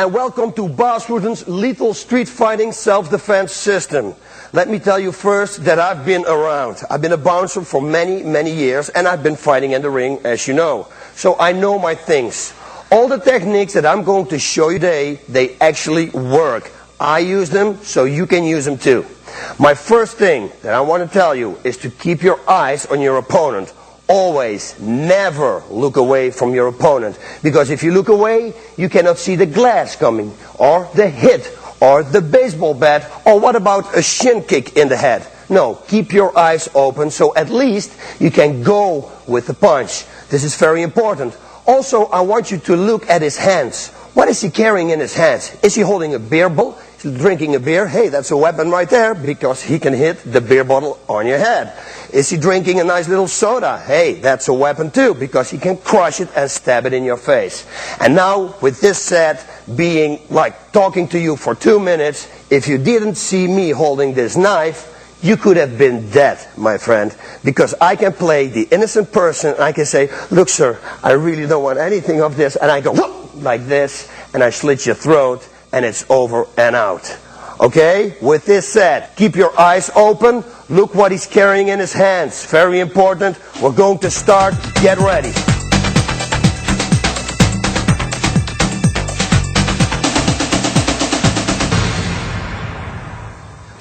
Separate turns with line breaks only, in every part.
and welcome to Bas Rutten's Lethal Street Fighting Self-Defense System. Let me tell you first that I've been around. I've been a bouncer for many, many years, and I've been fighting in the ring, as you know. So I know my things. All the techniques that I'm going to show you today, they actually work. I use them, so you can use them too. My first thing that I want to tell you is to keep your eyes on your opponent. Always, never look away from your opponent. Because if you look away, you cannot see the glass coming, or the hit, or the baseball bat, or what about a shin kick in the head? No, keep your eyes open so at least you can go with the punch. This is very important. Also, I want you to look at his hands. What is he carrying in his hands? Is he holding a beer bottle? Is he drinking a beer? Hey, that's a weapon right there, because he can hit the beer bottle on your head. Is he drinking a nice little soda? Hey, that's a weapon too, because he can crush it and stab it in your face. And now, with this set being like talking to you for 2 minutes, if you didn't see me holding this knife, you could have been dead, my friend, because I can play the innocent person. I can say, look, sir, I really don't want anything of this. And I go, whoop, like this, and I slit your throat, and it's over and out. Okay? With this said, keep your eyes open. Look what he's carrying in his hands. Very important. We're going to start. Get ready.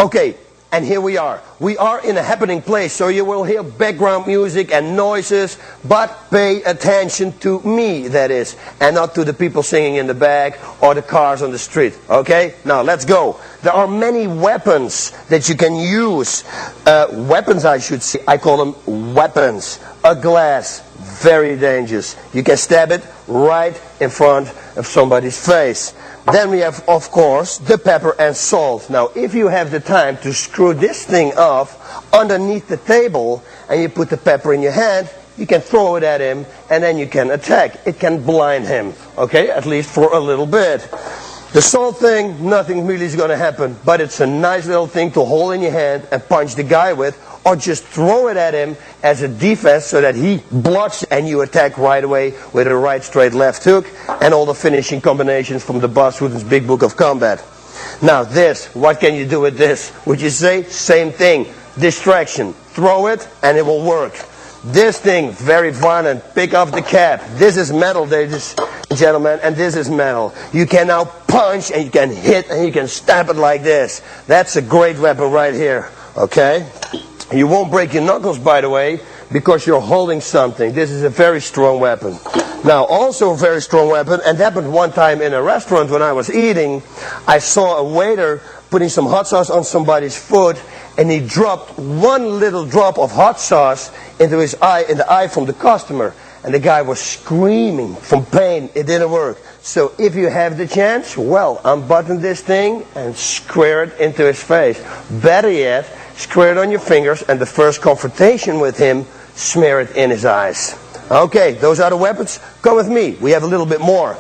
Okay. And here we are. We are in a happening place, so you will hear background music and noises, but pay attention to me, that is, and not to the people singing in the back or the cars on the street. Okay? Now, let's go. There are many weapons that you can use. Weapons, I should say. I call them weapons. A glass, very dangerous. You can stab it right in front of somebody's face. Then we have, of course, the pepper and salt. Now, if you have the time to screw this thing off underneath the table and you put the pepper in your hand, you can throw it at him and then you can attack. It can blind him, okay, at least for a little bit. The salt thing, nothing really is going to happen, but it's a nice little thing to hold in your hand and punch the guy with, or just throw it at him as a defense so that he blocks and you attack right away with a right, straight, left hook and all the finishing combinations from the Bas Rutten's Big Book of Combat. Now this, what can you do with this? Would you say? Same thing. Distraction. Throw it and it will work. This thing, very violent. Pick off the cap. This is metal, ladies and gentlemen, and this is metal. You can now punch and you can hit and you can stab it like this. That's a great weapon right here. Okay? You won't break your knuckles, by the way, because you're holding something. This is a very strong weapon. Now, also a very strong weapon, and that happened one time in a restaurant when I was eating. I saw a waiter putting some hot sauce on somebody's foot, and he dropped one little drop of hot sauce into his eye, in the eye from the customer. And the guy was screaming from pain. It didn't work. So if you have the chance, well, unbutton this thing and square it into his face. Better yet, square it on your fingers, and the first confrontation with him, smear it in his eyes. Okay, those are the weapons. Come with me. We have a little bit more.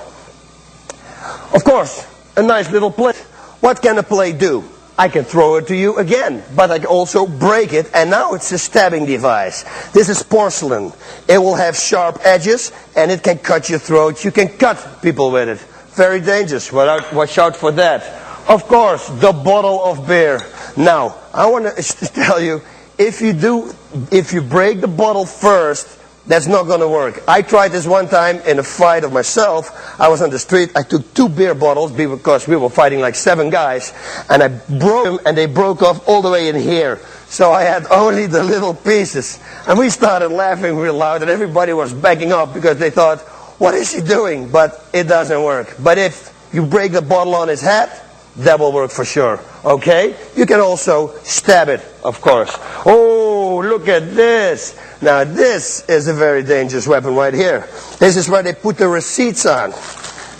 Of course, a nice little plate. What can a plate do? I can throw it to you again, but I can also break it, and now it's a stabbing device. This is porcelain. It will have sharp edges, and it can cut your throat. You can cut people with it. Very dangerous. Watch out for that. Of course, the bottle of beer. Now, I want to tell you, if you break the bottle first, that's not going to work. I tried this one time in a fight of myself. I was on the street. I took 2 beer bottles because we were fighting like 7 guys. And I broke them and they broke off all the way in here. So I had only the little pieces. And we started laughing real loud and everybody was backing up because they thought, what is he doing? But it doesn't work. But if you break the bottle on his head, that will work for sure. Okay? You can also stab it, of course. Oh, look at this. Now this is a very dangerous weapon right here. This is where they put the receipts on.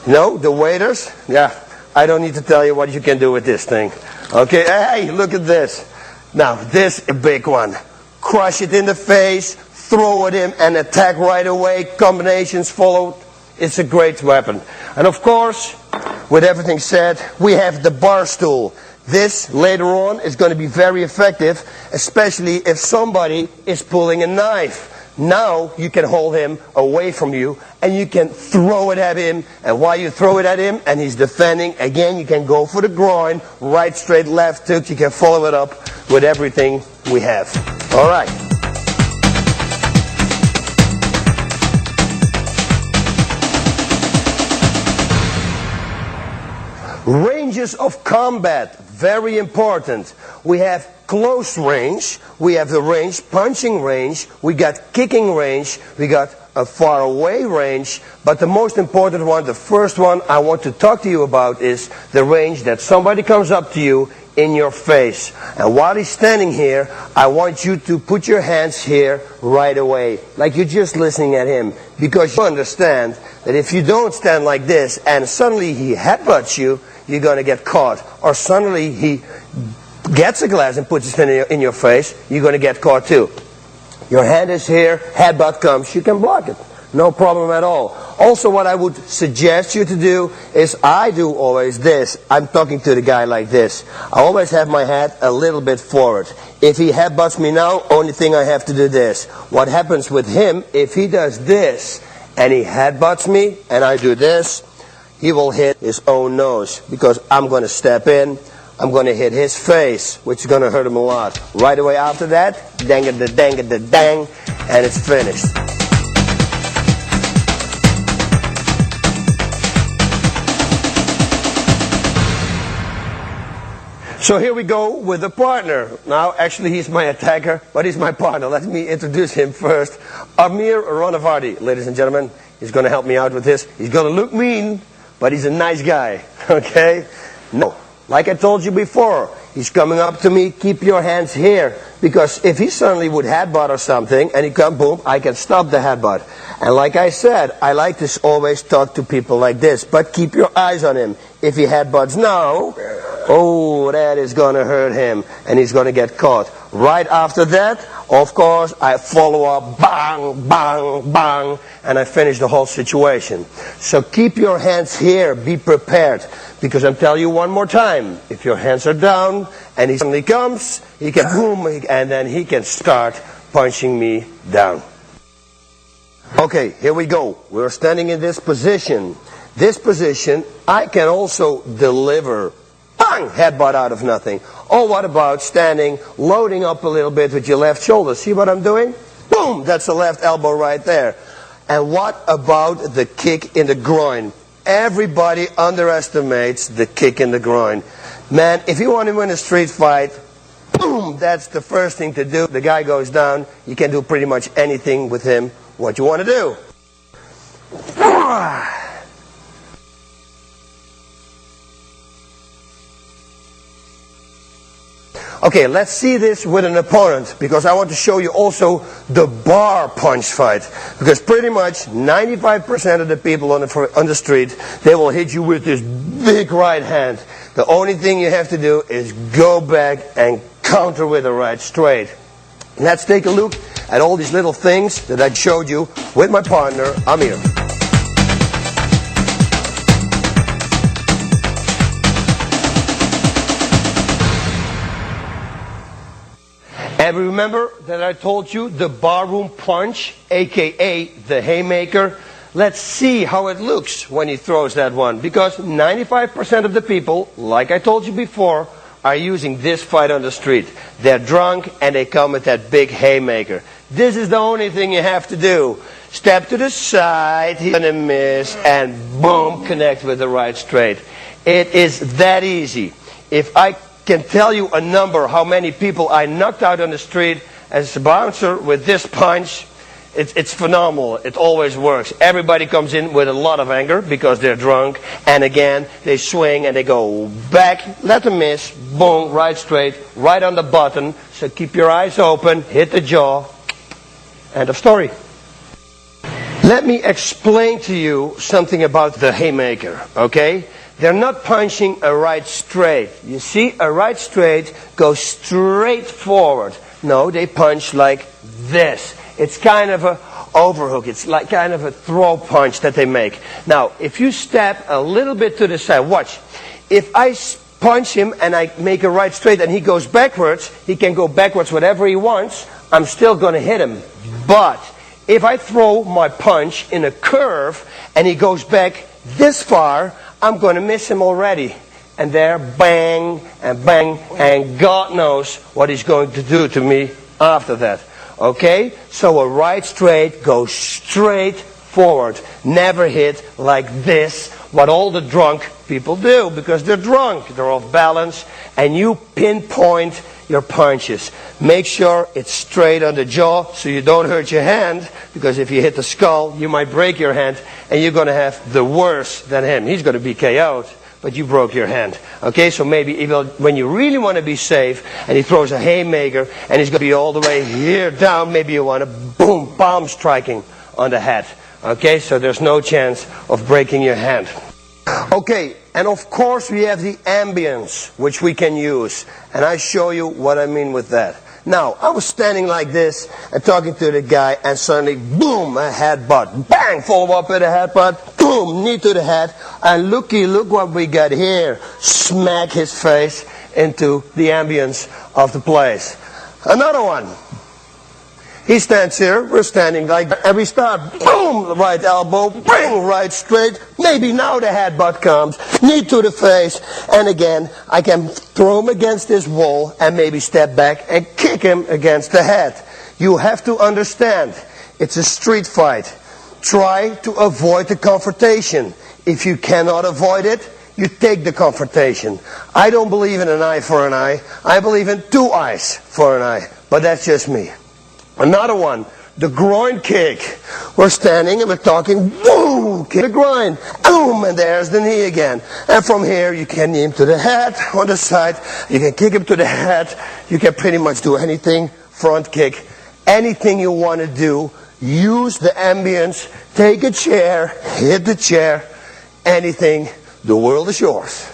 You know, the waiters. Yeah, I don't need to tell you what you can do with this thing. Okay, hey, look at this. Now this a big one. Crush it in the face, throw it in and attack right away. Combinations follow. It's a great weapon. And of course, with everything said, we have the bar stool. This, later on, is going to be very effective, especially if somebody is pulling a knife. Now you can hold him away from you and you can throw it at him. And while you throw it at him and he's defending, again you can go for the groin, right, straight, left hook. You can follow it up with everything we have. All right. Ranges of combat, very important. We have close range, we have the range, punching range, we got kicking range, we got a far away range, but the most important one, the first one I want to talk to you about is the range that somebody comes up to you in your face. And while he's standing here, I want you to put your hands here right away, like you're just listening at him, because you understand that if you don't stand like this and suddenly he headbutts you, you're going to get caught. Or suddenly he gets a glass and puts it in your face, you're going to get caught too. Your hand is here, headbutt comes, you can block it. No problem at all. Also, what I would suggest you to do is, I do always this. I'm talking to the guy like this. I always have my head a little bit forward. If he headbutts me now, only thing I have to do this. What happens with him, if he does this and he headbutts me and I do this, he will hit his own nose, because I'm going to step in, I'm going to hit his face, which is going to hurt him a lot. Right away after that, dang-a-da-dang-a-da-dang, and it's finished. So here we go with a partner. Now, actually, he's my attacker, but he's my partner. Let me introduce him first. Amir Ranavardi, ladies and gentlemen. He's going to help me out with this. He's going to look mean, but he's a nice guy, okay? No, like I told you before, he's coming up to me, keep your hands here, because if he suddenly would headbutt or something, and he come, boom, I can stop the headbutt. And like I said, I like to always talk to people like this, but keep your eyes on him. If he headbutts now, oh, that is going to hurt him, and he's going to get caught. Right after that, of course, I follow up, bang, bang, bang, and I finish the whole situation. So keep your hands here, be prepared, because I'm telling you one more time, if your hands are down, and he suddenly comes, he can boom, and then he can start punching me down. Okay, here we go. We're standing in this position. This position, I can also deliver bang, headbutt out of nothing. Or what about standing, loading up a little bit with your left shoulder? See what I'm doing? Boom, that's the left elbow right there. And what about the kick in the groin? Everybody underestimates the kick in the groin. Man, if you want to win a street fight, boom, that's the first thing to do. The guy goes down, you can do pretty much anything with him, what you want to do. Okay, let's see this with an opponent, because I want to show you also the bar punch fight. Because pretty much 95% of the people on the street, they will hit you with this big right hand. The only thing you have to do is go back and counter with a right straight. Let's take a look at all these little things that I showed you with my partner, Amir. And remember that I told you the barroom punch, aka the haymaker. Let's see how it looks when he throws that one. Because 95% of the people, like I told you before, are using this fight on the street. They're drunk and they come with that big haymaker. This is the only thing you have to do. Step to the side, he's gonna miss, and boom, connect with the right straight. It is that easy. If I can tell you a number, how many people I knocked out on the street as a bouncer with this punch, it's phenomenal. It always works. Everybody comes in with a lot of anger because they're drunk, and again, they swing and they go back, let them miss, boom, right straight, right on the button. So keep your eyes open, hit the jaw, end of story. Let me explain to you something about the haymaker, okay? They're not punching a right straight. You see, a right straight goes straight forward. No, they punch like this. It's kind of a overhook. It's like kind of a throw punch that they make. Now, if you step a little bit to the side, watch. If I punch him and I make a right straight and he goes backwards, he can go backwards whatever he wants. I'm still going to hit him. But if I throw my punch in a curve and he goes back this far, I'm going to miss him already. And there, bang, and God knows what he's going to do to me after that. Okay? So a right straight goes straight forward. Never hit like this, what all the drunk people do, because they're drunk, they're off balance, and you pinpoint your punches. Make sure it's straight on the jaw so you don't hurt your hand, because if you hit the skull, you might break your hand, and you're going to have the worse than him. He's going to be KO'd, but you broke your hand. Okay, so maybe even when you really want to be safe, and he throws a haymaker, and he's going to be all the way here down, maybe you want to, boom, palm striking on the head. Okay, so there's no chance of breaking your hand. Okay, and of course we have the ambience, which we can use. And I show you what I mean with that. Now, I was standing like this and talking to the guy, and suddenly, boom, a headbutt. Bang, follow up with a headbutt. Boom, knee to the head. And look what we got here. Smack his face into the ambience of the place. Another one. He stands here, we're standing like that, and we start, boom, right elbow, bring, right straight, maybe now the headbutt comes, knee to the face, and again, I can throw him against this wall, and maybe step back and kick him against the head. You have to understand, it's a street fight. Try to avoid the confrontation. If you cannot avoid it, you take the confrontation. I don't believe in an eye for an eye, I believe in 2 eyes for an eye, but that's just me. Another one, the groin kick. We're standing and we're talking, boom, kick the groin, boom, and there's the knee again. And from here, you can knee him to the head, on the side, you can kick him to the head, you can pretty much do anything, front kick, anything you want to do, use the ambience, take a chair, hit the chair, anything, the world is yours.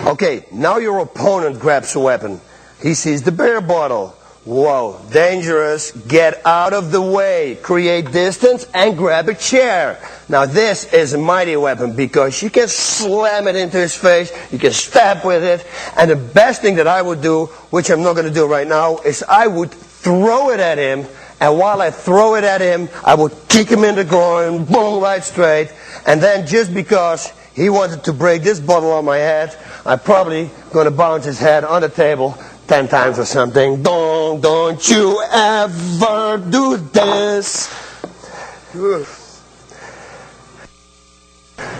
Okay, now your opponent grabs a weapon. He sees the beer bottle. Whoa, dangerous. Get out of the way. Create distance and grab a chair. Now this is a mighty weapon because you can slam it into his face. You can stab with it. And the best thing that I would do, which I'm not going to do right now, is I would throw it at him. And while I throw it at him, I would kick him in the groin, boom, right straight. And then just because he wanted to break this bottle on my head, I'm probably going to bounce his head on the table 10 times or something. Don't you ever do this.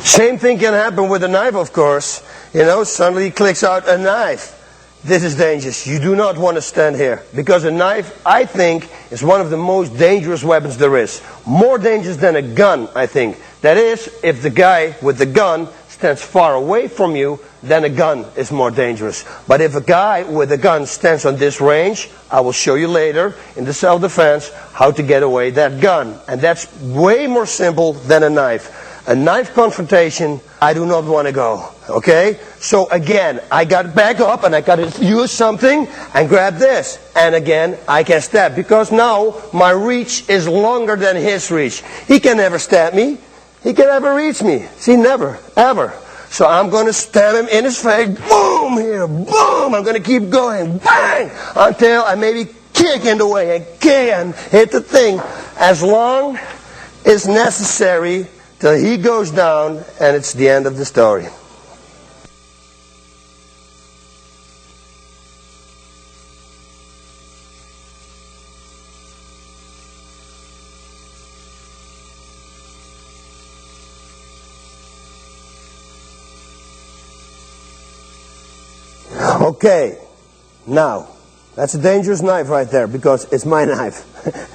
Same thing can happen with a knife, of course. You know, suddenly he clicks out a knife. This is dangerous. You do not want to stand here. Because a knife, I think, is one of the most dangerous weapons there is. More dangerous than a gun, I think. That is, if the guy with the gun stands far away from you, then a gun is more dangerous. But if a guy with a gun stands on this range, I will show you later in the self-defense how to get away that gun. And that's way more simple than a knife. A knife confrontation, I do not want to go. Okay? So again, I got back up and I got to use something and grab this. And again, I can stab. Because now my reach is longer than his reach. He can never stab me. He can never reach me. See, never. Ever. So I'm going to stab him in his face. Boom! Here. Boom! I'm going to keep going. Bang! Until I maybe kick in the way and kick and hit the thing. As long as necessary till he goes down, and it's the end of the story. Okay, now, that's a dangerous knife right there, because it's my knife.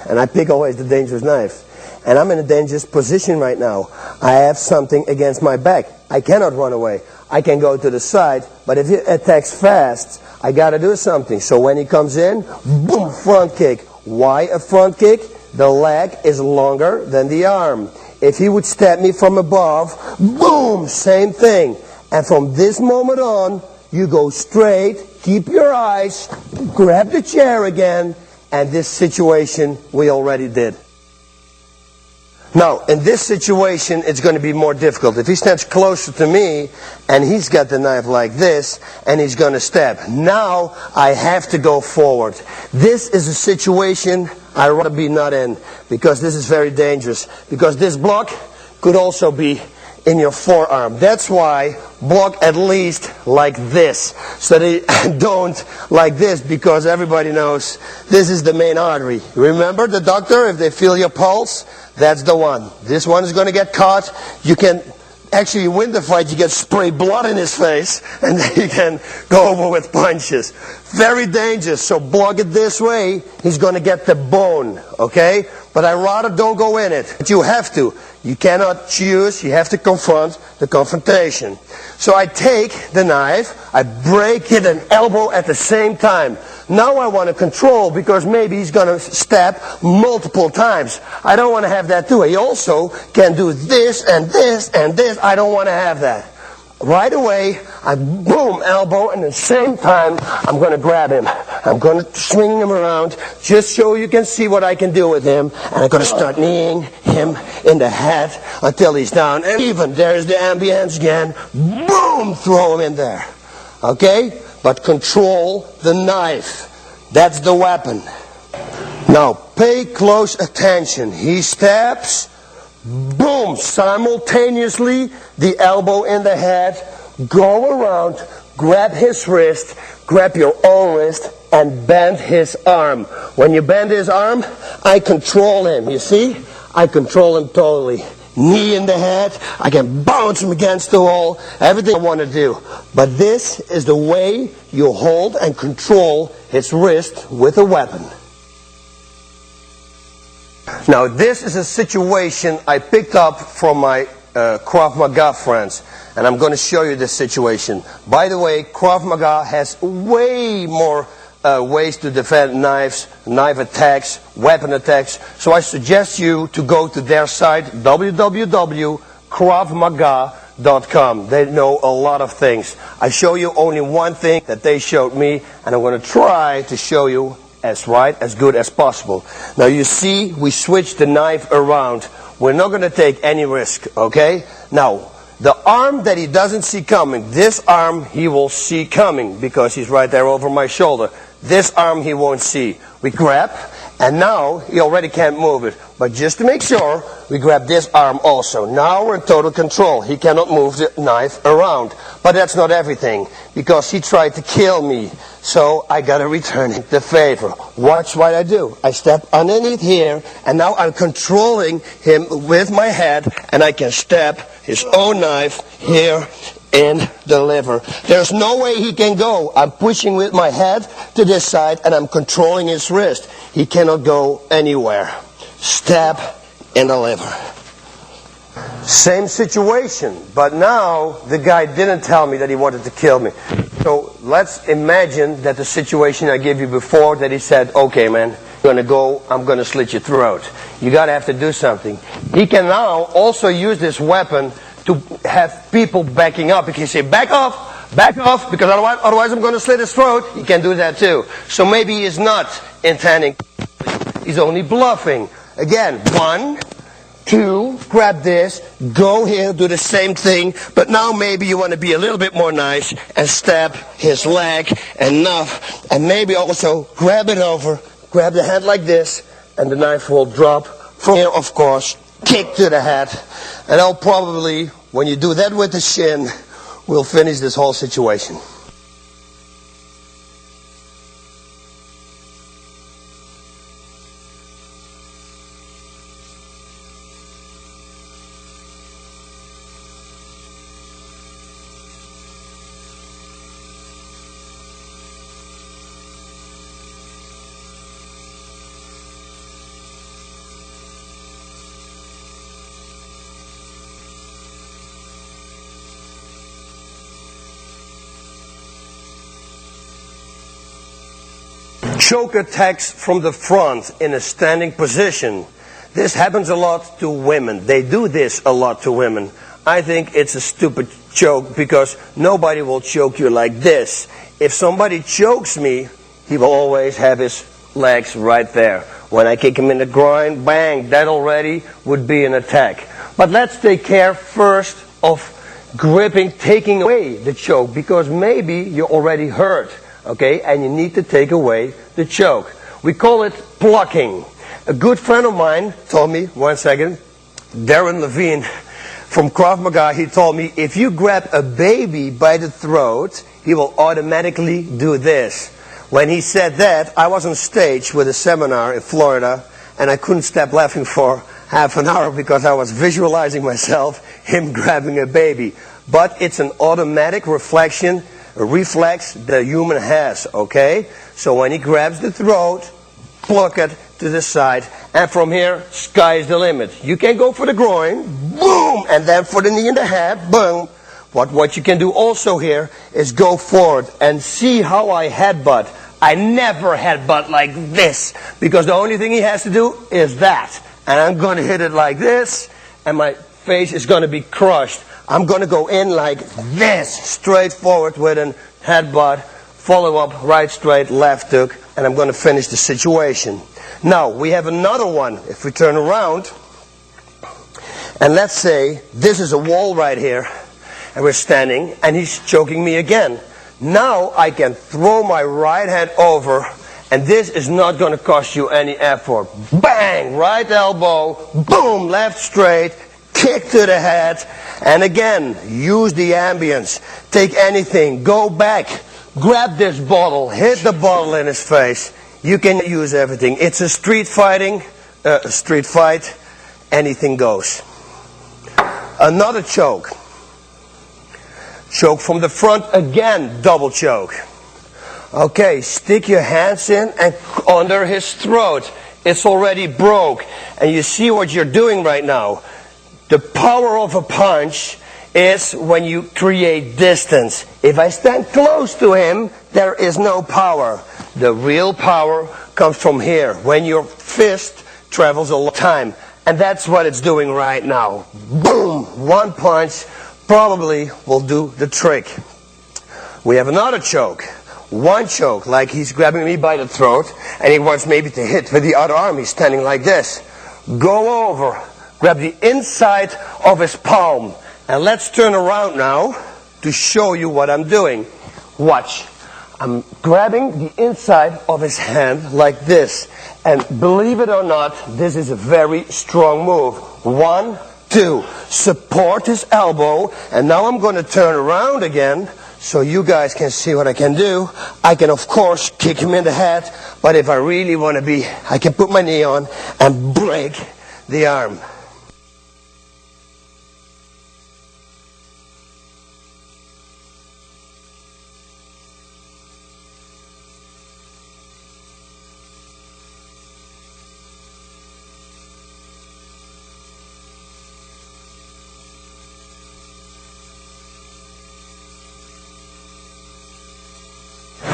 And I pick always the dangerous knife. And I'm in a dangerous position right now. I have something against my back. I cannot run away. I can go to the side, but if he attacks fast, I gotta do something. So when he comes in, boom, front kick. Why a front kick? The leg is longer than the arm. If he would stab me from above, boom, same thing. And from this moment on, you go straight, keep your eyes, grab the chair again, and this situation we already did. Now, in this situation, it's going to be more difficult. If he stands closer to me, and he's got the knife like this, and he's going to stab. Now, I have to go forward. This is a situation I'd rather be not in, because this is very dangerous. Because this block could also be in your forearm. That's why block at least like this, so they don't like this, because everybody knows this is the main artery. Remember the doctor, if they feel your pulse, that's the one. This one is going to get caught. You can actually win the fight. You get spray blood in his face, and then you can go over with punches. Very dangerous. So block it this way. He's going to get the bone, okay? But I rather don't go in it. But you have to. You cannot choose. You have to confront the confrontation. So I take the knife. I break it an elbow at the same time. Now I want to control, because maybe he's going to stab multiple times. I don't want to have that too. He also can do this and this and this. I don't want to have that. Right away, I boom, elbow, and at the same time, I'm going to grab him. I'm going to swing him around just so you can see what I can do with him. And I'm going to start kneeing him in the head until he's down. And even, there's the ambience again. Boom, throw him in there. Okay? But control the knife. That's the weapon. Now, pay close attention. He stabs. Boom! Simultaneously, the elbow in the head. Go around, grab his wrist, grab your own wrist, and bend his arm. When you bend his arm, I control him. You see? I control him totally. Knee in the head. I can bounce him against the wall. Everything I want to do. But this is the way you hold and control his wrist with a weapon. Now, this is a situation I picked up from my Krav Maga friends, and I'm going to show you this situation. By the way, Krav Maga has way more ways to defend knives, knife attacks, weapon attacks, so I suggest you to go to their site, www.kravmaga.com. They know a lot of things. I show you only one thing that they showed me, and I'm going to try to show you as good as possible. Now you see, we switched the knife around. We're not going to take any risk, okay? Now, the arm that he doesn't see coming, this arm he will see coming, because he's right there over my shoulder. This arm he won't see. We grab, and now he already can't move it. But just to make sure, we grab this arm also. Now we're in total control. He cannot move the knife around. But that's not everything, because he tried to kill me. So I gotta return the favor. Watch what I do. I step underneath here, and now I'm controlling him with my head, and I can stab his own knife here in the liver. There's no way he can go. I'm pushing with my head to this side, and I'm controlling his wrist. He cannot go anywhere. Stab in the liver. Same situation, but now the guy didn't tell me that he wanted to kill me. So let's imagine that the situation I gave you before, that he said, okay man, you're going to go, I'm going to slit your throat. You got to have to do something. He can now also use this weapon to have people backing up. He can say, back off, because otherwise I'm going to slit his throat. He can do that too. So maybe he is not intending, he's only bluffing. Again, 1, 2, grab this, go here, do the same thing, but now maybe you want to be a little bit more nice and stab his leg enough, and maybe also grab it over, grab the head like this, and the knife will drop. From here, of course, kick to the head, and I'll probably, when you do that with the shin, we'll finish this whole situation. Choke attacks from the front in a standing position. This happens a lot to women. They do this a lot to women. I think it's a stupid choke, because nobody will choke you like this. If somebody chokes me, he will always have his legs right there. When I kick him in the groin, bang, that already would be an attack. But let's take care first of gripping, taking away the choke, because maybe you're already hurt, okay, and you need to take away the choke. We call it plucking. A good friend of mine told me, one second, Darren Levine from Krav Maga, he told me, if you grab a baby by the throat, he will automatically do this. When he said that, I was on stage with a seminar in Florida, and I couldn't stop laughing for half an hour because I was visualizing myself, him grabbing a baby. But it's an automatic reflex the human has, okay? So when he grabs the throat, pluck it to the side, and from here, sky's the limit. You can go for the groin, boom, and then for the knee in the head, boom. But what you can do also here is go forward and see how I headbutt. I never headbutt like this, because the only thing he has to do is that. And I'm going to hit it like this, and my face is going to be crushed. I'm going to go in like this, straight forward with a headbutt, follow up, right straight, left hook, and I'm going to finish the situation. Now, we have another one. If we turn around, and let's say this is a wall right here, and we're standing, and he's choking me again. Now I can throw my right hand over, and this is not going to cost you any effort. Bang! Right elbow, boom! Left straight, kick to the head, and again, use the ambience. Take anything, go back, grab this bottle, hit the bottle in his face. You can use everything. It's a street fight, anything goes. Another choke. Choke from the front, again, double choke. Okay, stick your hands in and under his throat. It's already broke. And you see what you're doing right now. The power of a punch is when you create distance. If I stand close to him, there is no power. The real power comes from here, when your fist travels a long time. And that's what it's doing right now. Boom! One punch probably will do the trick. We have another choke. One choke, like he's grabbing me by the throat, and he wants maybe to hit with the other arm. He's standing like this. Go over, grab the inside of his palm, and let's turn around now to show you what I'm doing. Watch. I'm grabbing the inside of his hand like this, and believe it or not, this is a very strong move. 1, 2, support his elbow, and now I'm going to turn around again so you guys can see what I can do. I can of course kick him in the head, but if I really want to be, I can put my knee on and break the arm.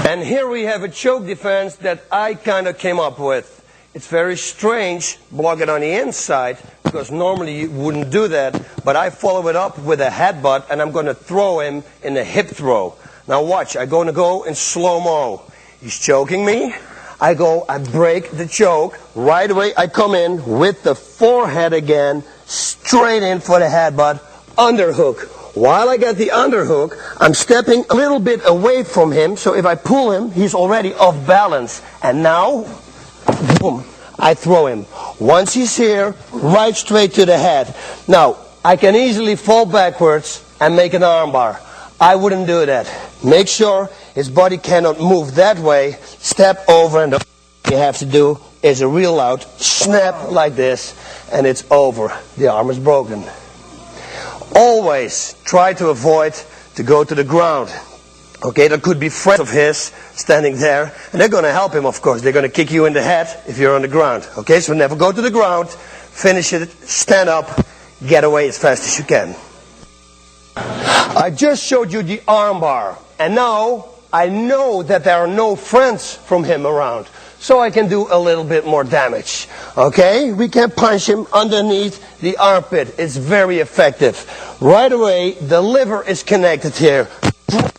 And here we have a choke defense that I kind of came up with. It's very strange, block it on the inside, because normally you wouldn't do that, but I follow it up with a headbutt, and I'm going to throw him in a hip throw. Now watch, I'm going to go in slow-mo. He's choking me, I break the choke, right away I come in with the forehead again, straight in for the headbutt, underhook. While I get the underhook, I'm stepping a little bit away from him, so if I pull him, he's already off balance. And now, boom, I throw him. Once he's here, right straight to the head. Now, I can easily fall backwards and make an armbar. I wouldn't do that. Make sure his body cannot move that way. Step over, and the you have to do is a real loud snap like this, and it's over. The arm is broken. Always try to avoid to go to the ground. Okay, there could be friends of his standing there, and they're going to help him, of course. They're going to kick you in the head if you're on the ground. Okay, so never go to the ground, finish it, stand up, get away as fast as you can. I just showed you the arm bar, and now I know that there are no friends from him around. So I can do a little bit more damage. Okay? We can punch him underneath the armpit. It's very effective. Right away, the liver is connected here.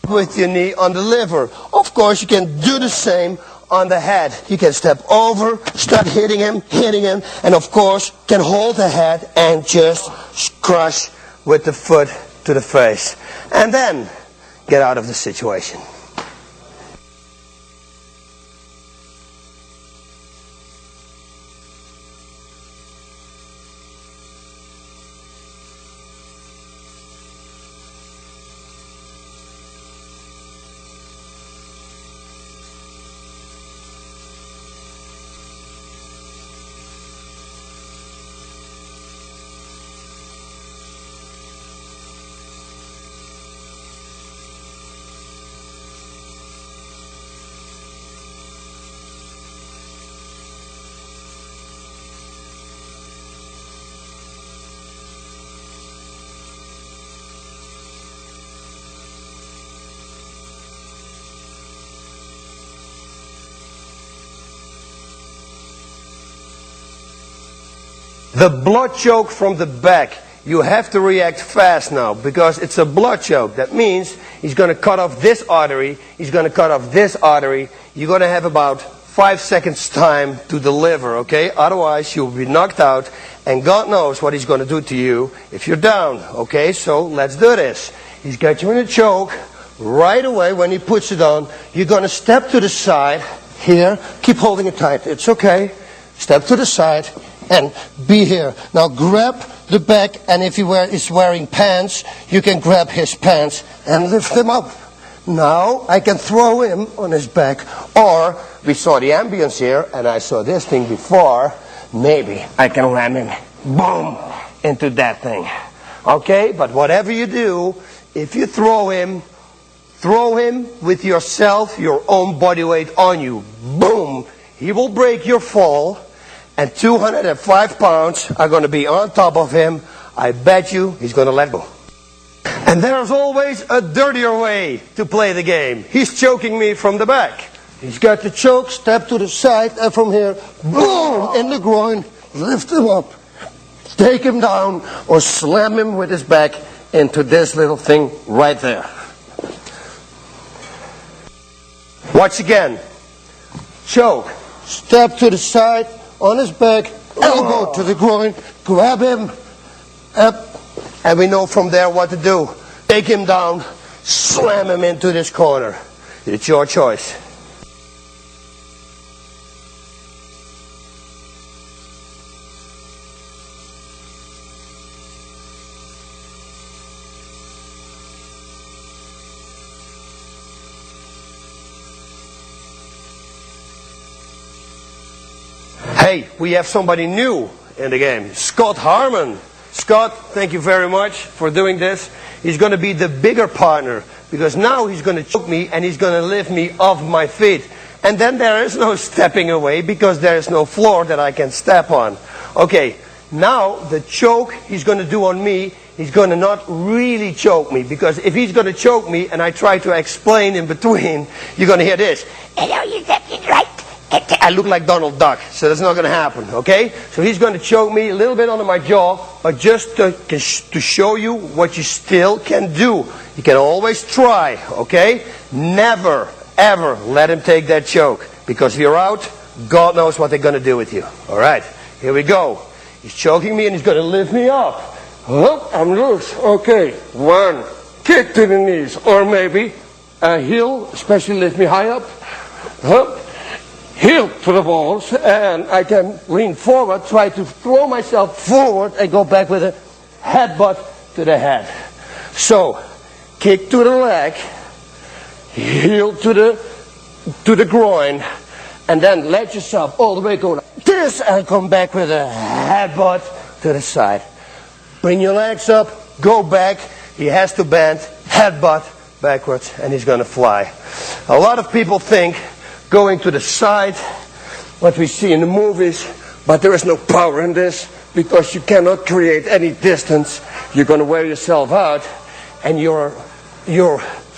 With your knee on the liver. Of course, you can do the same on the head. You can step over, start hitting him, and of course can hold the head and just crush with the foot to the face. And then get out of the situation. The blood choke from the back. You have to react fast now because it's a blood choke. That means he's going to cut off this artery. He's going to cut off this artery. You're going to have about 5 seconds time to deliver, okay? Otherwise you'll be knocked out and God knows what he's going to do to you if you're down, okay? So let's do this. He's got you in a choke. Right away when he puts it on, you're going to step to the side here. Keep holding it tight. It's okay. Step to the side. And be here. Now grab the back, and if he is wearing pants, you can grab his pants and lift him up. Now I can throw him on his back. Or, we saw the ambience here, and I saw this thing before. Maybe I can ram him, boom, into that thing. Okay, but whatever you do, if you throw him with yourself, your own body weight on you. Boom, he will break your fall. And 205 pounds are going to be on top of him. I bet you he's going to let go. And there's always a dirtier way to play the game. He's choking me from the back. He's got the choke, step to the side, and from here, boom, in the groin, lift him up. Take him down, or slam him with his back into this little thing right there. Watch again. Choke. Step to the side. On his back, elbow to the groin, grab him up, and we know from there what to do. Take him down, slam him into this corner. It's your choice. Hey, we have somebody new in the game. Scott Harmon. Scott, thank you very much for doing this. He's going to be the bigger partner because now he's going to choke me and he's going to lift me off my feet. And then there is no stepping away because there is no floor that I can step on. Okay, now the choke he's going to do on me, he's going to not really choke me because if he's going to choke me and I try to explain in between, you're going to hear this. Hello, you stepped it right. I look like Donald Duck, so that's not going to happen, okay? So he's going to choke me a little bit under my jaw, but just to show you what you still can do. You can always try, okay? Never, ever let him take that choke, because if you're out, God knows what they're going to do with you. All right, here we go. He's choking me and he's going to lift me up. Oh, I'm loose. Okay, one, kick to the knees, or maybe a heel, especially lift me high up. Heel to the balls, and I can lean forward, try to throw myself forward and go back with a headbutt to the head. So, kick to the leg, heel to the groin, and then let yourself all the way go like this and come back with a headbutt to the side. Bring your legs up, go back, he has to bend, headbutt backwards, and he's going to fly. A lot of people think going to the side, what we see in the movies, but there is no power in this because you cannot create any distance. You're going to wear yourself out and you're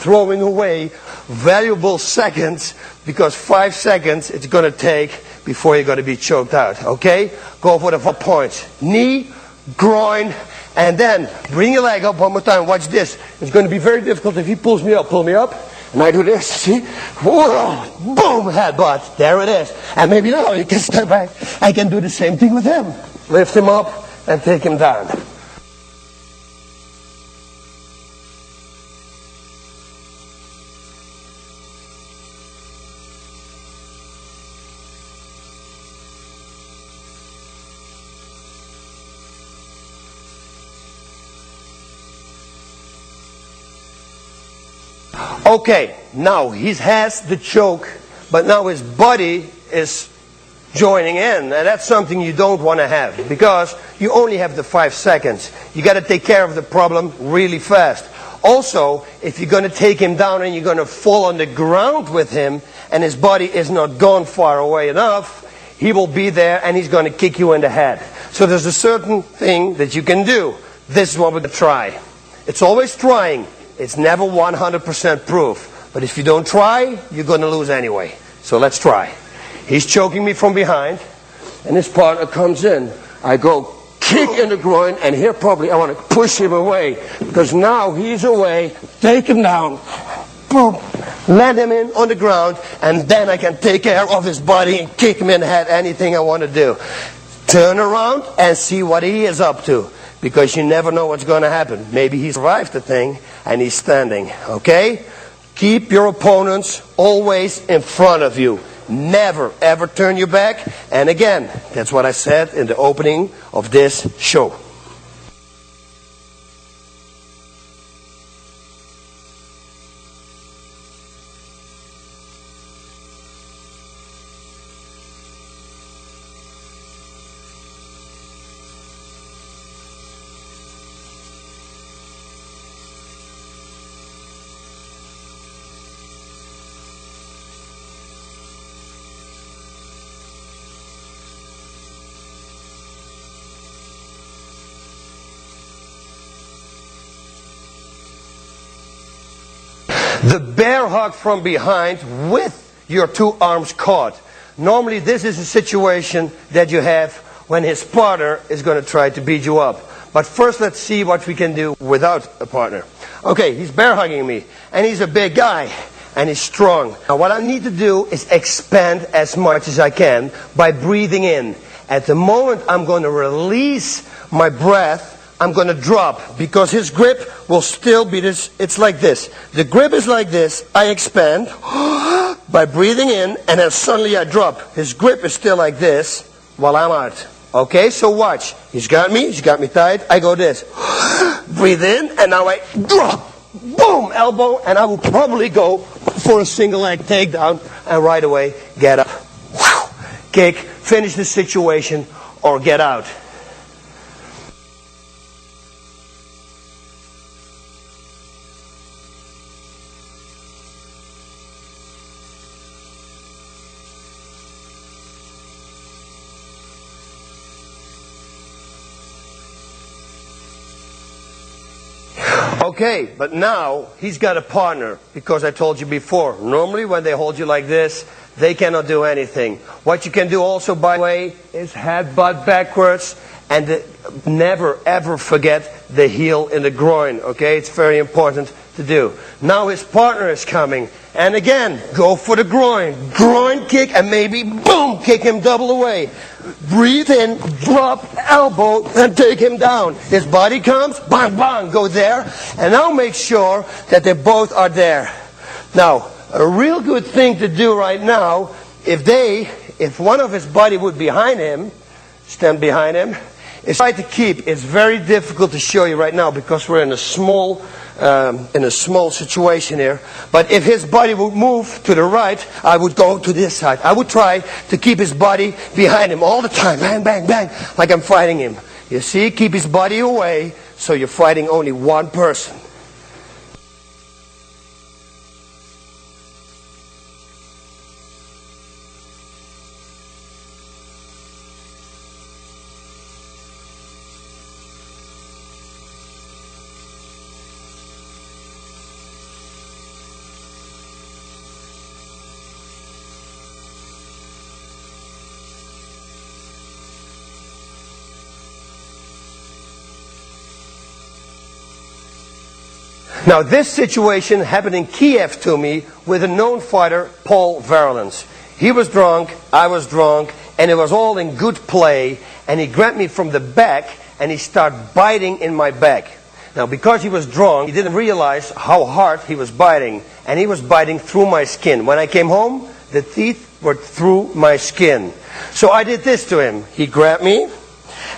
throwing away valuable seconds because 5 seconds it's going to take before you're going to be choked out, okay? Go for the 4 points. Knee, groin, and then bring your leg up one more time. Watch this. It's going to be very difficult if he pulls me up. Pull me up. And I do this, see? Whoa, boom, headbutt. There it is. And maybe now you can step back. I can do the same thing with him. Lift him up and take him down. Okay, now he has the choke, but now his body is joining in, and that's something you don't want to have, because you only have the 5 seconds. You got to take care of the problem really fast. Also, if you're going to take him down and you're going to fall on the ground with him, and his body is not gone far away enough, he will be there and he's going to kick you in the head. So there's a certain thing that you can do. This is what we're going to try. It's always trying. It's never 100% proof. But if you don't try, you're going to lose anyway. So let's try. He's choking me from behind, and his partner comes in. I go kick in the groin, and here probably I want to push him away, because now he's away. Take him down. Boom. Land him in on the ground, and then I can take care of his body and kick him in the head, anything I want to do. Turn around and see what he is up to, because you never know what's going to happen. Maybe he survived the thing and he's standing. Okay? Keep your opponents always in front of you. Never ever turn your back. And again, that's what I said in the opening of this show. The bear hug from behind with your 2 arms caught. Normally this is a situation that you have when his partner is going to try to beat you up. But first let's see what we can do without a partner. Okay, he's bear hugging me, and he's a big guy and he's strong. Now what I need to do is expand as much as I can by breathing in. At the moment I'm going to release my breath, I'm going to drop, because his grip will still be this. It's like this. The grip is like this. I expand by breathing in, and then suddenly I drop. His grip is still like this while I'm out. Okay, so watch. He's got me tight. I go this. Breathe in, and now I drop. Boom, elbow, and I will probably go for a single leg takedown, and right away get up. Kick, finish the situation, or get out. Okay, but now he's got a partner, because I told you before, normally when they hold you like this, they cannot do anything. What you can do also, by the way, is headbutt backwards, and never ever forget the heel in the groin, okay? It's very important to do. Now his partner is coming, and again, go for the groin kick, and maybe, boom, kick him double away. Breathe in, drop, elbow, and take him down. His body comes, bang, bang, go there. And now make sure that they both are there. Now, a real good thing to do right now, if one of his body would behind him, stand behind him, is try to keep. It's very difficult to show you right now because we're in a small situation here. But if his body would move to the right, I would go to this side. I would try to keep his body behind him all the time. Bang, bang, bang, like I'm fighting him. You see, keep his body away, so you're fighting only one person. Now this situation happened in Kiev to me with a known fighter, Paul Verlins. He was drunk, I was drunk, and it was all in good play, and he grabbed me from the back and he started biting in my back. Now because he was drunk, he didn't realize how hard he was biting, and he was biting through my skin. When I came home, the teeth were through my skin. So I did this to him. He grabbed me,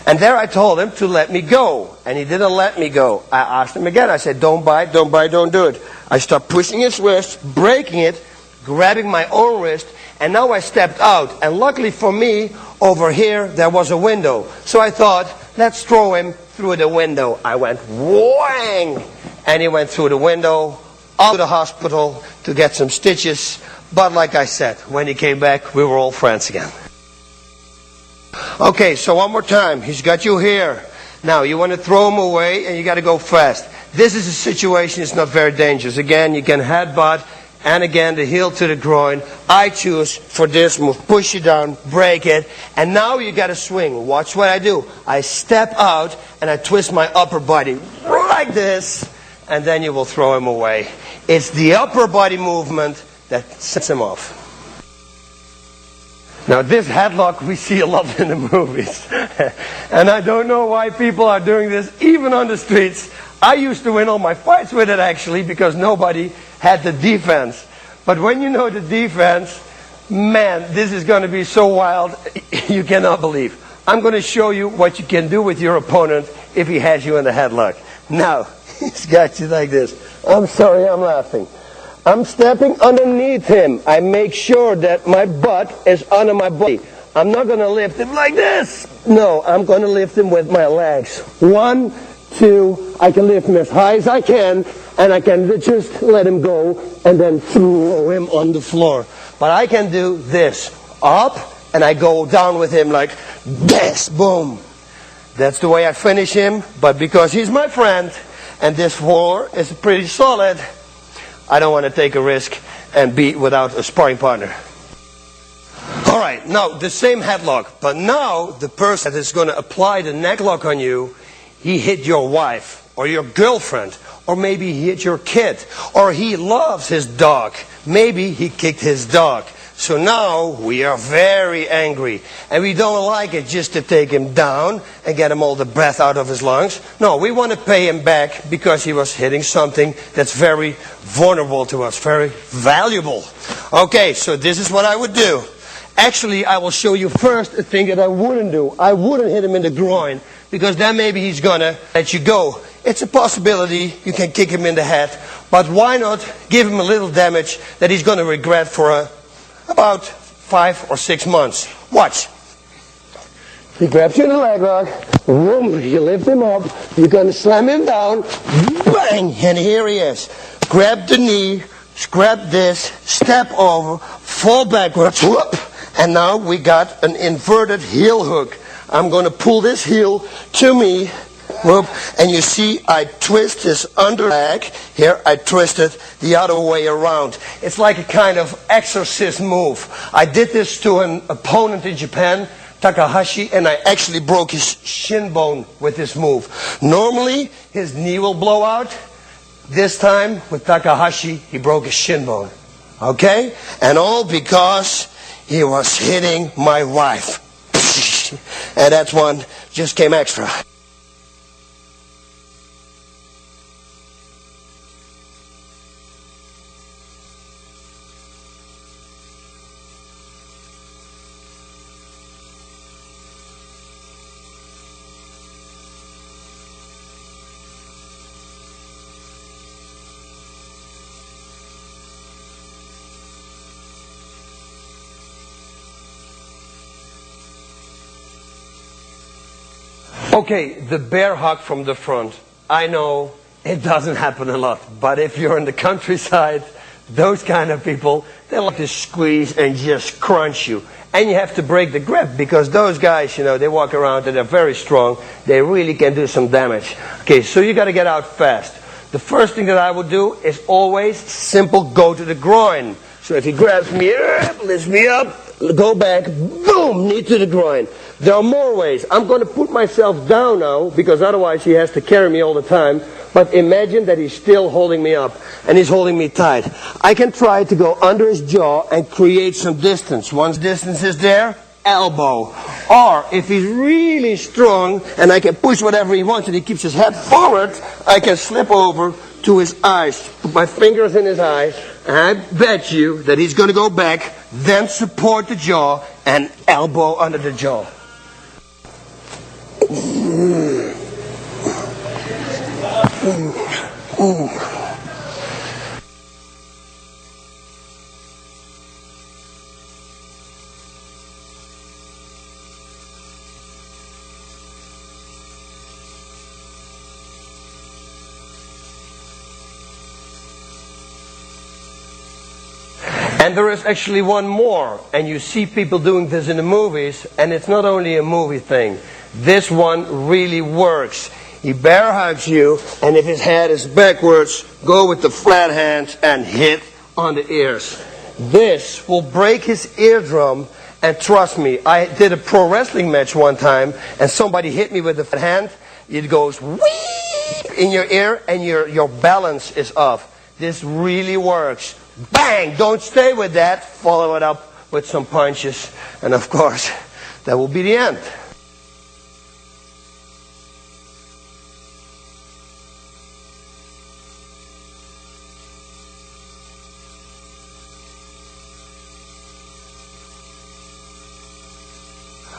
and there I told him to let me go, and he didn't let me go. I asked him again. I said, don't bite, don't bite, don't do it. I started pushing his wrist, breaking it, grabbing my own wrist, and now I stepped out. And luckily for me, over here there was a window. So I thought, let's throw him through the window. I went whang, and he went through the window, out to the hospital to get some stitches. But like I said, when he came back, we were all friends again. Okay, so one more time. He's got you here. Now, you want to throw him away, and you got to go fast. This is a situation, it's not very dangerous. Again, you can headbutt, and again, the heel to the groin. I choose for this move. Push you down, break it, and now you got to swing. Watch what I do. I step out, and I twist my upper body like this, and then you will throw him away. It's the upper body movement that sets him off. Now this headlock we see a lot in the movies. And I don't know why people are doing this even on the streets. I used to win all my fights with it actually because nobody had the defense. But when you know the defense, man, this is going to be so wild you cannot believe. I'm going to show you what you can do with your opponent if he has you in the headlock. Now, he's got you like this. I'm sorry, I'm laughing. I'm stepping underneath him. I make sure that my butt is under my body. I'm not going to lift him like this. No, I'm going to lift him with my legs. 1, 2, I can lift him as high as I can, and I can just let him go and then throw him on the floor. But I can do this. Up, and I go down with him like this. Boom. That's the way I finish him. But because he's my friend, and this floor is pretty solid, I don't want to take a risk and be without a sparring partner. Alright, now the same headlock, but now the person that is going to apply the neck lock on you, he hit your wife, or your girlfriend, or maybe he hit your kid, or he loves his dog. Maybe he kicked his dog. So now we are very angry, and we don't like it just to take him down and get him all the breath out of his lungs. No, we want to pay him back because he was hitting something that's very vulnerable to us, very valuable. Okay, so this is what I would do. Actually, I will show you first a thing that I wouldn't do. I wouldn't hit him in the groin, because then maybe he's going to let you go. It's a possibility you can kick him in the head, but why not give him a little damage that he's going to regret for about 5 or 6 months. Watch. He grabs you in the leg lock. Boom, you lift him up. You're going to slam him down. Bang! And here he is. Grab the knee. Grab this. Step over. Fall backwards. Whoop! And now we got an inverted heel hook. I'm going to pull this heel to me. Whoop. And you see I twist his under leg. Here I twist it the other way around. It's like a kind of exorcist move. I did this to an opponent in Japan, Takahashi, and I actually broke his shin bone with this move. Normally his knee will blow out. This time with Takahashi he broke his shin bone. Okay? And all because he was hitting my wife. And that one just came extra. Okay, the bear hug from the front. I know it doesn't happen a lot, but if you're in the countryside, those kind of people, they like to squeeze and just crunch you. And you have to break the grip, because those guys, you know, they walk around and they're very strong. They really can do some damage. Okay, so you got to get out fast. The first thing that I would do is always simple go to the groin. So if he grabs me, lifts me up, go back, boom, knee to the groin. There are more ways. I'm going to put myself down now, because otherwise he has to carry me all the time. but imagine that he's still holding me up, and he's holding me tight. I can try to go under his jaw and create some distance. Once distance is there, elbow. Or, if he's really strong, and I can push whatever he wants, and he keeps his head forward, I can slip over to his eyes, put my fingers in his eyes, and I bet you that he's going to go back, then support the jaw, and elbow under the jaw. And there is actually one more, and you see people doing this in the movies, and it's not only a movie thing. This one really works. He bear hugs you, and if his head is backwards, go with the flat hands and hit on the ears. This will break his eardrum, and trust me, I did a pro wrestling match one time, and somebody hit me with the hand. It goes whee in your ear, and your balance is off. This really works. Bang! Don't stay with that. Follow it up with some punches. And of course, that will be the end.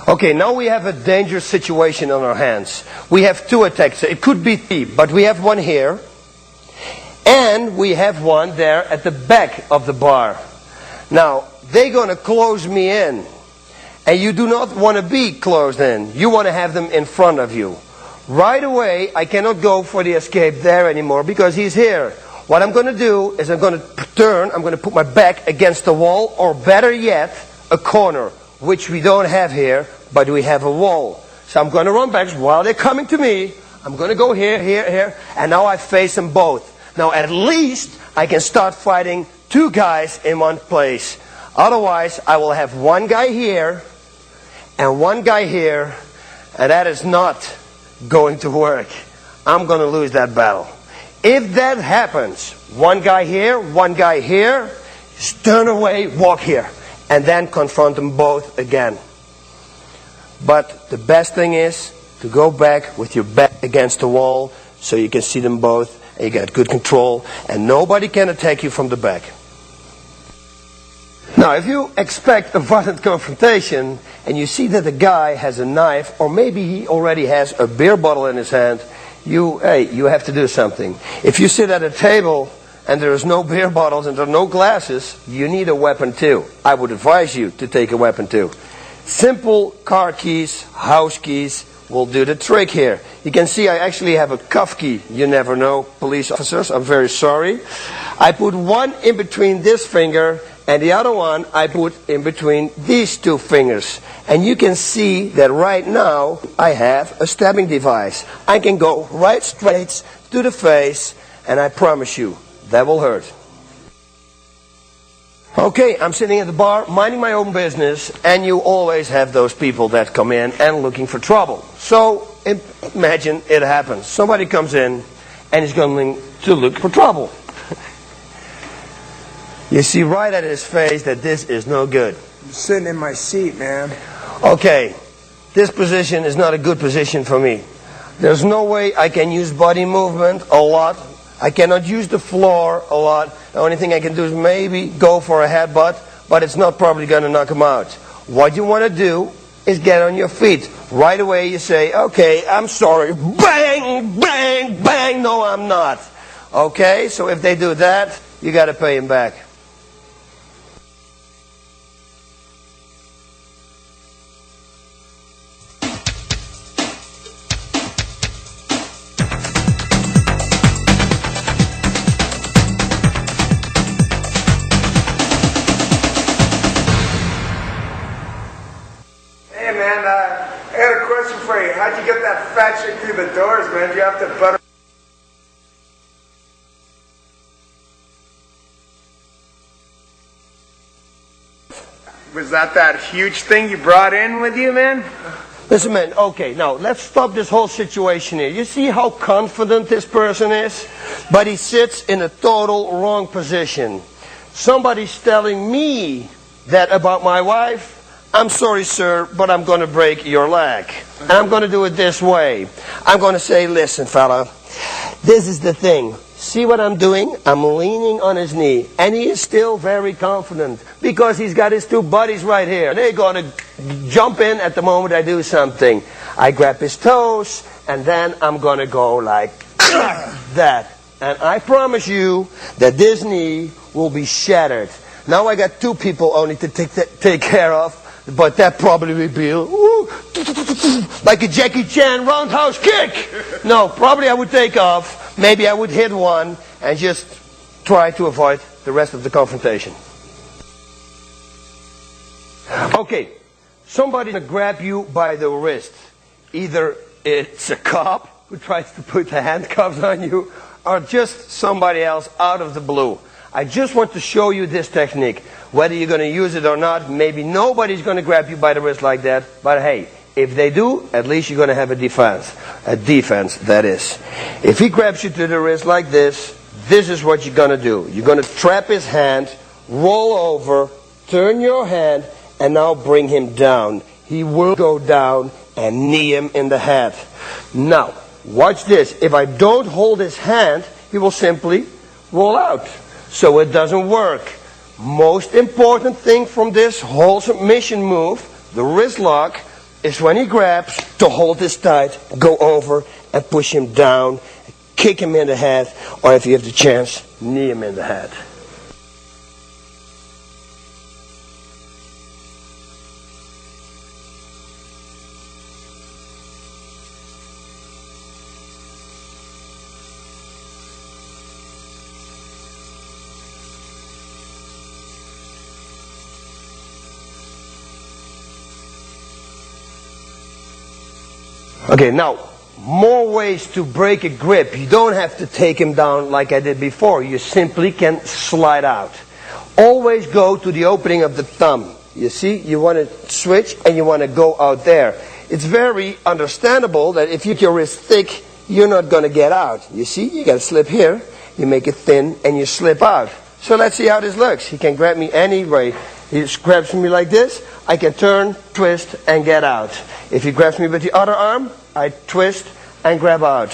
Okay, now we have a dangerous situation on our hands. We have two attacks. It could be three, but we have one here. And we have one there at the back of the bar. Now, they're going to close me in. And you do not want to be closed in. You want to have them in front of you. Right away, I cannot go for the escape there anymore because he's here. What I'm going to do is I'm going to turn, I'm going to put my back against the wall, or better yet, a corner, which we don't have here, but we have a wall. So I'm going to run back while they're coming to me. I'm going to go here, here, here, and now I face them both. Now at least I can start fighting two guys in one place. Otherwise I will have one guy here and one guy here, and that is not going to work. I'm going to lose that battle. If that happens, one guy here, turn away, walk here, and then confront them both again. But the best thing is to go back with your back against the wall so you can see them both. You got good control, and nobody can attack you from the back. Now, if you expect a violent confrontation, and you see that the guy has a knife, or maybe he already has a beer bottle in his hand, you have to do something. If you sit at a table, and there is no beer bottles, and there are no glasses, you need a weapon too. I would advise you to take a weapon too. Simple car keys, house keys, will do the trick here. You can see I actually have a cuff key. You never know, police officers, I'm very sorry. I put one in between this finger, and the other one I put in between these two fingers. And you can see that right now I have a stabbing device. I can go right straight to the face, and I promise you, that will hurt. Okay, I'm sitting at the bar, minding my own business, and you always have those people that come in and looking for trouble. So, imagine it happens. Somebody comes in and is going to look for trouble. You see right at his face that this is no good.
I'm sitting in my seat, man.
Okay, this position is not a good position for me. There's no way I can use body movement a lot. I cannot use the floor a lot. The only thing I can do is maybe go for a headbutt, but it's not probably going to knock him out. What you want to do is get on your feet. Right away you say, okay, I'm sorry. Bang, bang, bang. No, I'm not. Okay, so if they do that, you got to pay him back.
I got a question for you. How'd you get that fat chick through the doors, man? Did you have to butter? Was that huge thing you brought in with you, man?
Listen, man, okay, now let's stop this whole situation here. You see how confident this person is? But he sits in a total wrong position. Somebody's telling me that about my wife. I'm sorry, sir, but I'm going to break your leg. And I'm going to do it this way. I'm going to say, listen, fella, this is the thing. See what I'm doing? I'm leaning on his knee. And he is still very confident because he's got his two buddies right here. They're going to jump in at the moment I do something. I grab his toes, and then I'm going to go like that. And I promise you that this knee will be shattered. Now I got two people only to take care of. But that probably will be like a Jackie Chan roundhouse kick. No, probably I would take off. Maybe I would hit one and just try to avoid the rest of the confrontation. Okay, somebody's going to grab you by the wrist. Either it's a cop who tries to put the handcuffs on you, or just somebody else out of the blue. I just want to show you this technique. Whether you're going to use it or not, maybe nobody's going to grab you by the wrist like that. But hey, if they do, at least you're going to have a defense. A defense, that is. If he grabs you to the wrist like this is what you're going to do. You're going to trap his hand, roll over, turn your hand, and now bring him down. He will go down and knee him in the head. Now, watch this. If I don't hold his hand, he will simply roll out. So it doesn't work. Most important thing from this whole submission move, the wrist lock, is when he grabs, to hold this tight, go over and push him down, kick him in the head, or if you have the chance, knee him in the head. Okay, now, more ways to break a grip. You don't have to take him down like I did before. You simply can slide out. Always go to the opening of the thumb. You see, you want to switch and you want to go out there. It's very understandable that if you keep your wrist thick, you're not going to get out. You see, you got to slip here, you make it thin, and you slip out. So let's see how this looks. He can grab me any way. He just grabs me like this. I can turn, twist, and get out. If he grabs me with the other arm, I twist and grab out.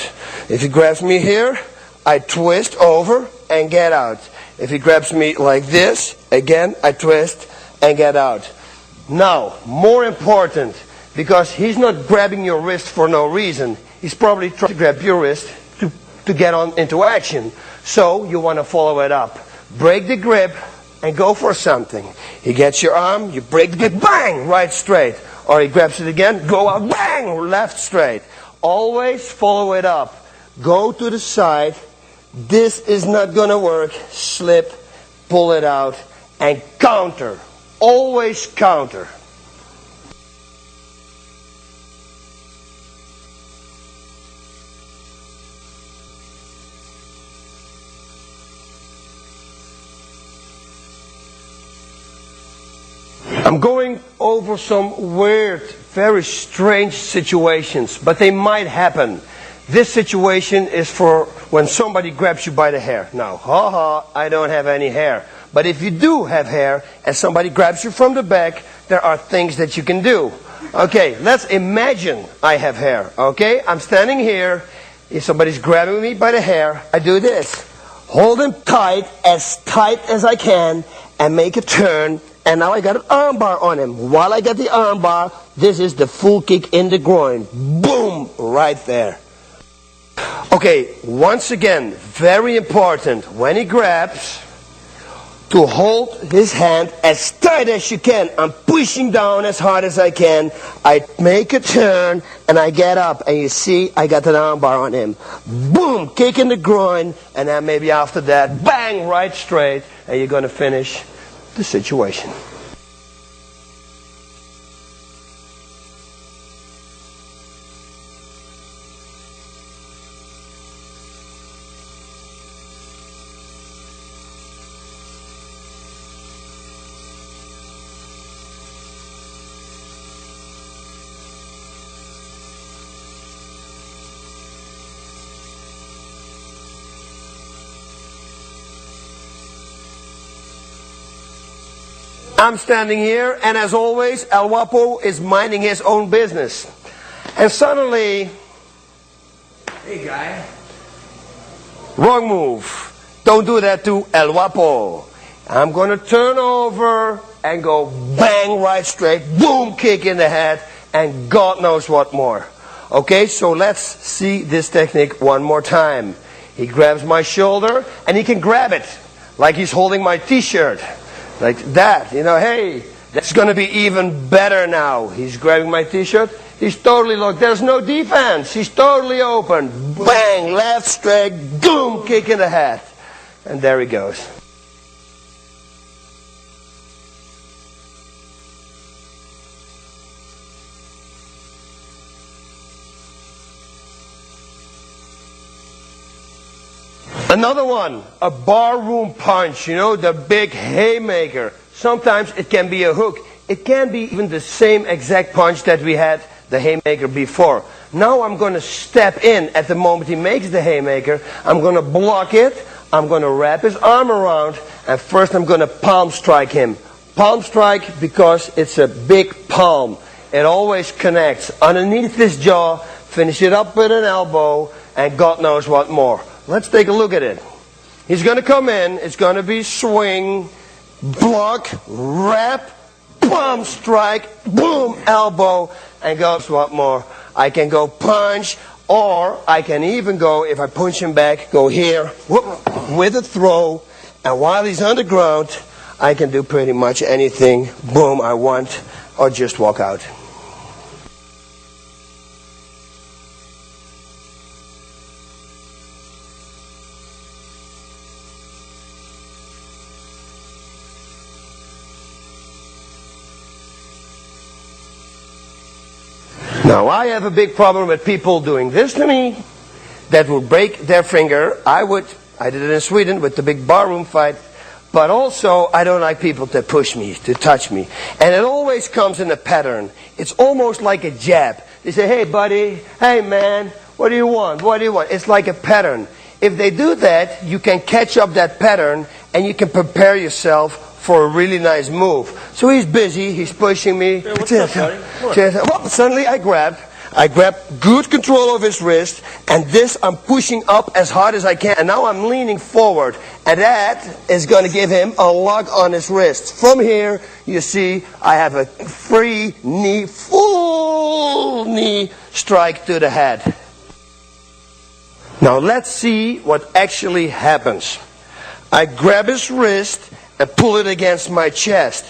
If he grabs me here, I twist over and get out. If he grabs me like this, again, I twist and get out. Now, more important, because he's not grabbing your wrist for no reason. He's probably trying to grab your wrist to get on into action. So you want to follow it up. Break the grip and go for something. He gets your arm, you break the grip, bang, right straight. Or he grabs it again, go out, bang, left straight. Always follow it up. Go to the side. This is not going to work. Slip, pull it out, and counter. Always counter. I'm going over some weird, very strange situations, but they might happen. This situation is for when somebody grabs you by the hair. Now, I don't have any hair. But if you do have hair and somebody grabs you from the back, there are things that you can do. Okay, let's imagine I have hair. Okay, I'm standing here. If somebody's grabbing me by the hair, I do this. Hold him tight as I can, and make a turn. And now I got an arm bar on him. While I got the arm bar, this is the full kick in the groin. Boom! Right there. Okay, once again, very important. When he grabs, to hold his hand as tight as you can. I'm pushing down as hard as I can. I make a turn, and I get up. And you see, I got an arm bar on him. Boom! Kick in the groin. And then maybe after that, bang! Right straight. And you're going to finish the situation. I'm standing here, and as always, El Guapo is minding his own business. And suddenly,
Hey, guy.
wrong move. Don't do that to El Guapo. I'm going to turn over and go bang right straight, boom, kick in the head, and God knows what more. Okay, so let's see this technique one more time. He grabs my shoulder, and he can grab it like he's holding my t-shirt. Like that, you know, hey, that's going to be even better now. He's grabbing my t-shirt. He's totally locked. There's no defense. He's totally open. Bang, left straight, boom, kick in the head. And there he goes. Another one, a barroom punch, you know, the big haymaker. Sometimes it can be a hook. It can be even the same exact punch that we had the haymaker before. Now I'm going to step in at the moment he makes the haymaker. I'm going to block it. I'm going to wrap his arm around. And first I'm going to palm strike him. Palm strike because it's a big palm. It always connects underneath his jaw. Finish it up with an elbow. And God knows what more. Let's take a look at it. He's going to come in. It's going to be swing, block, wrap, palm strike, boom, elbow, and goes what more. I can go punch, or I can even go, if I punch him back, go here, whoop, with a throw, and while he's on the ground, I can do pretty much anything, boom, I want, or just walk out. Now, I have a big problem with people doing this to me that will break their finger. I did it in Sweden with the big barroom fight, but also I don't like people to push me, to touch me. And it always comes in a pattern. It's almost like a jab. They say, hey buddy, hey man, what do you want? What do you want? It's like a pattern. If they do that, you can catch up that pattern and you can prepare yourself for a really nice move. So he's busy, he's pushing me.
Hey, what's up, buddy?
Well, suddenly I grab good control of his wrist, and this I'm pushing up as hard as I can. And now I'm leaning forward, and that is going to give him a lock on his wrist. From here, you see, I have a free knee, full knee strike to the head. Now let's see what actually happens. I grab his wrist and pull it against my chest.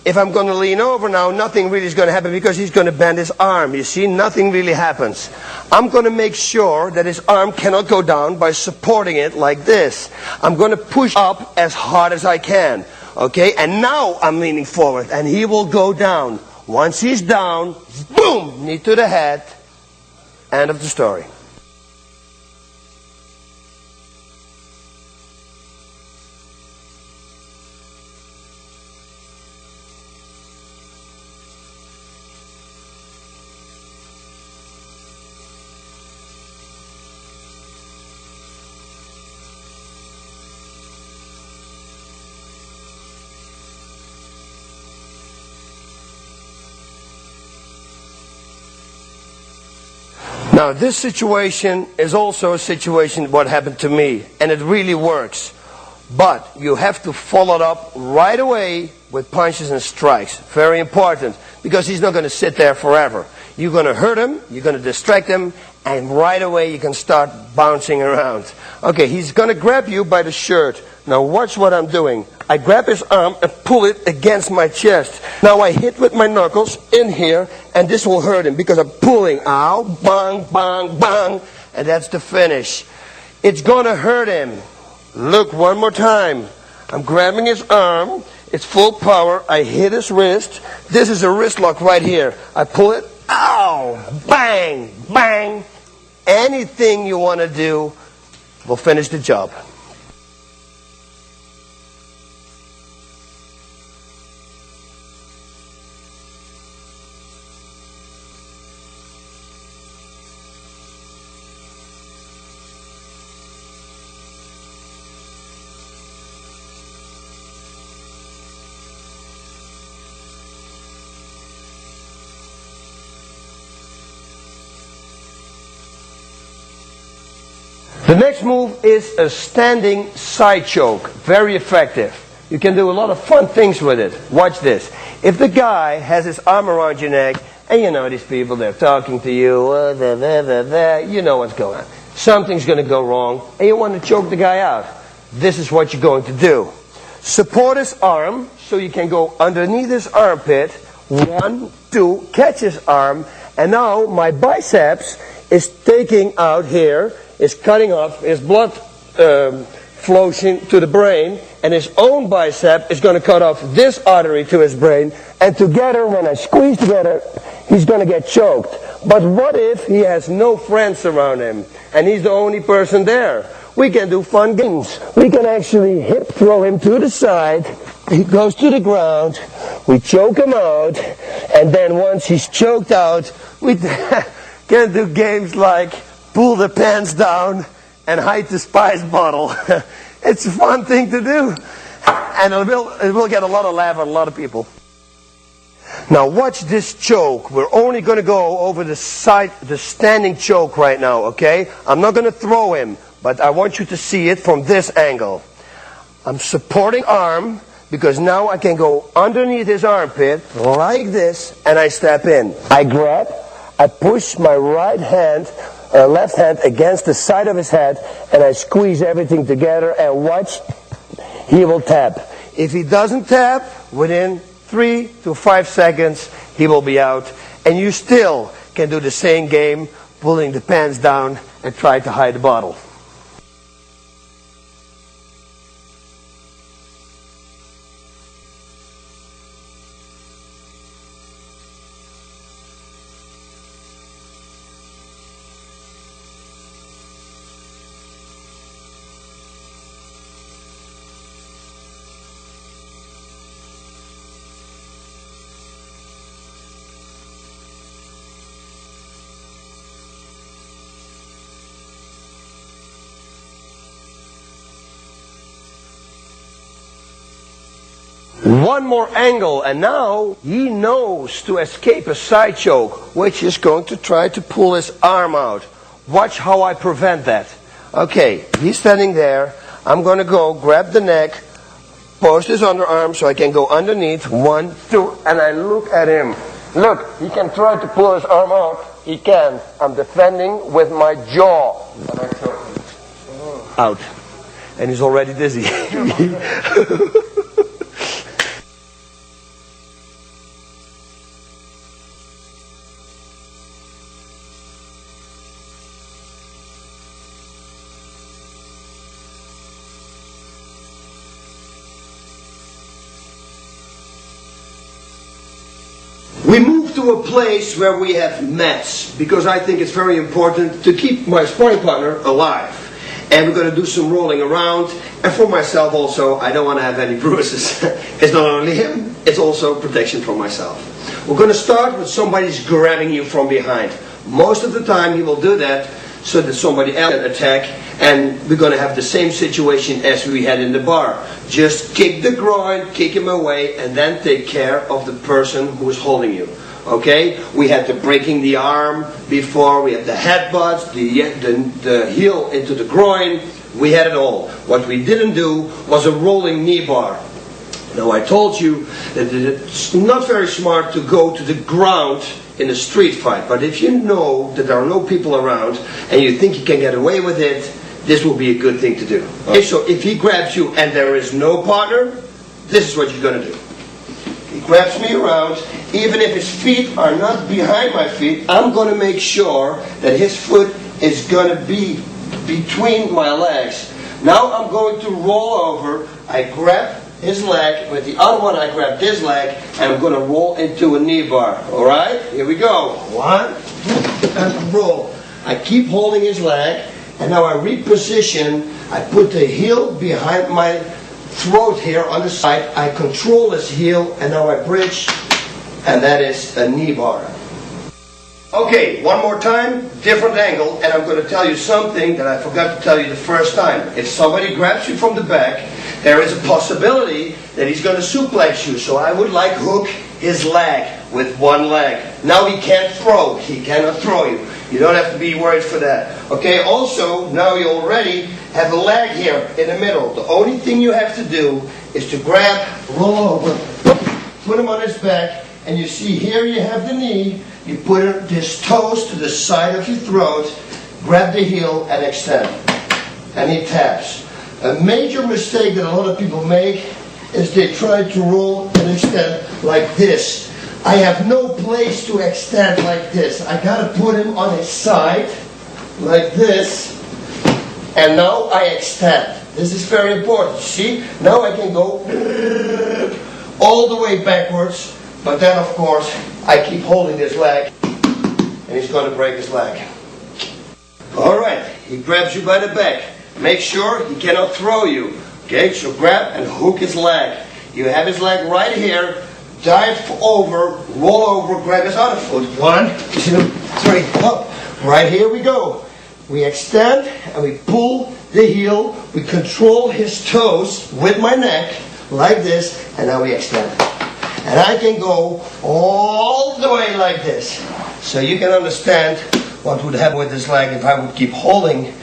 If I'm going to lean over now, nothing really is going to happen because he's going to bend his arm. You see, nothing really happens. I'm going to make sure that his arm cannot go down by supporting it like this. I'm going to push up as hard as I can. Okay, and now I'm leaning forward and he will go down. Once he's down, boom, knee to the head. End of the story. Now, this situation is also a situation what happened to me, and it really works. But you have to follow it up right away with punches and strikes. Very important, because he's not going to sit there forever. You're going to hurt him, you're going to distract him, and right away you can start bouncing around. Okay, he's going to grab you by the shirt. Now watch what I'm doing. I grab his arm and pull it against my chest. Now I hit with my knuckles in here, and this will hurt him because I'm pulling. Ow, bang, bang, bang. And that's the finish. It's going to hurt him. Look, one more time. I'm grabbing his arm. It's full power. I hit his wrist. This is a wrist lock right here. I pull it. Ow, bang, bang. Anything you want to do will finish the job. The next move is a standing side choke. Very effective. You can do a lot of fun things with it. Watch this. If the guy has his arm around your neck, and you know these people, they're talking to you, you know what's going on. Something's going to go wrong, and you want to choke the guy out. This is what you're going to do. Support his arm, so you can go underneath his armpit. 1, 2, catch his arm, and now my biceps is taking out here, is cutting off, his blood flows to the brain, and his own bicep is going to cut off this artery to his brain, and together, when I squeeze together, he's going to get choked. But what if he has no friends around him, and he's the only person there? We can do fun games. We can actually hip throw him to the side, he goes to the ground, we choke him out, and then once he's choked out, we can do games like pull the pants down and hide the spice bottle. It's a fun thing to do, and it will get a lot of laugh out of a lot of people. Now watch this choke. We're only going to go over the standing choke right now, okay? I'm not going to throw him, but I want you to see it from this angle. I'm supporting arm, because now I can go underneath his armpit, like this, and I step in. I grab, I push my left hand against the side of his head, and I squeeze everything together, and watch, he will tap. If he doesn't tap, within 3 to 5 seconds, he will be out. And you still can do the same game, pulling the pants down and try to hide the bottle. One more angle, and now he knows to escape a side choke, which is going to try to pull his arm out. Watch how I prevent that. Okay, he's standing there. I'm going to go grab the neck, post his underarm so I can go underneath. 1, 2, and I look at him. Look, he can try to pull his arm out. He can. I'm defending with my jaw. And I choke him out. And he's already dizzy. We move to a place where we have mats, because I think it's very important to keep my sparring partner alive. And we're going to do some rolling around, and for myself also, I don't want to have any bruises. It's not only him, it's also protection for myself. We're going to start with somebody's grabbing you from behind. Most of the time he will do that so that somebody else can attack, and we're going to have the same situation as we had in the bar. Just kick the groin, kick him away, and then take care of the person who is holding you. Okay? We had the breaking the arm before, we had the headbutts, the heel into the groin. We had it all. What we didn't do was a rolling knee bar. Now I told you that it's not very smart to go to the ground in a street fight, but if you know that there are no people around and you think you can get away with it, this will be a good thing to do. Okay, so if he grabs you and there is no partner, this is what you're going to do. He grabs me around, even if his feet are not behind my feet, I'm going to make sure that his foot is going to be between my legs. Now I'm going to roll over, I grab his leg, with the other one I grab this leg, and I'm going to roll into a knee bar. Alright? Here we go. 1, 2, and roll. I keep holding his leg, and now I reposition. I put the heel behind my throat here on the side. I control his heel, and now I bridge, and that is a knee bar. Okay, one more time, different angle, and I'm going to tell you something that I forgot to tell you the first time. If somebody grabs you from the back, there is a possibility that he's going to suplex you. So I would hook his leg with one leg. Now he can't throw. He cannot throw you. You don't have to be worried for that. Okay, also, now you already have a leg here in the middle. The only thing you have to do is to grab, roll over, put him on his back, and you see here you have the knee. You put his toes to the side of your throat, grab the heel, and extend. And he taps. A major mistake that a lot of people make is they try to roll and extend like this. I have no place to extend like this. I gotta put him on his side, like this, and now I extend. This is very important. See, now I can go all the way backwards, but then of course I keep holding this leg, and he's gonna break his leg. Alright, he grabs you by the back. Make sure he cannot throw you. Okay, so grab and hook his leg. You have his leg right here. Dive over, roll over, grab his other foot. 1, 2, 3, up. Right here we go. We extend and we pull the heel. We control his toes with my neck, like this, and now we extend. And I can go all the way like this. So you can understand what would happen with this leg if I would keep holding.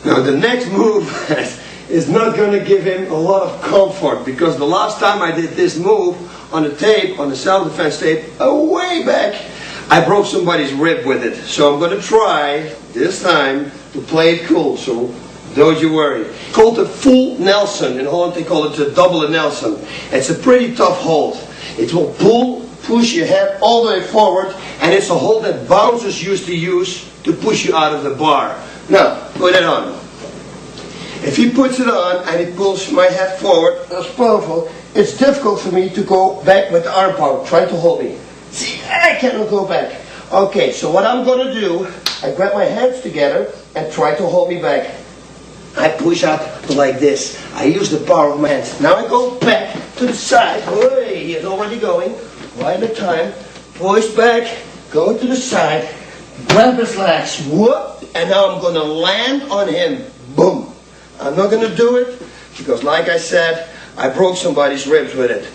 Now the next move is not going to give him a lot of comfort, because the last time I did this move on the tape, on the self-defense tape, way back, I broke somebody's rib with it. So I'm going to try this time to play it cool, so don't you worry. It's called the full Nelson. In Holland they call it the double Nelson. It's a pretty tough hold. It will push your head all the way forward, and it's a hold that bouncers used to use to push you out of the bar. Now, put it on. If he puts it on and he pulls my head forward, that's powerful, it's difficult for me to go back with the arm power. Try to hold me. See, I cannot go back. Okay, so what I'm going to do, I grab my hands together and try to hold me back. I push up like this. I use the power of my hands. Now I go back to the side. Hey, he is already going. One at a time. Push back, go to the side, grab his legs, whoop, and now I'm going to land on him. Boom. I'm not going to do it because, like I said, I broke somebody's ribs with it.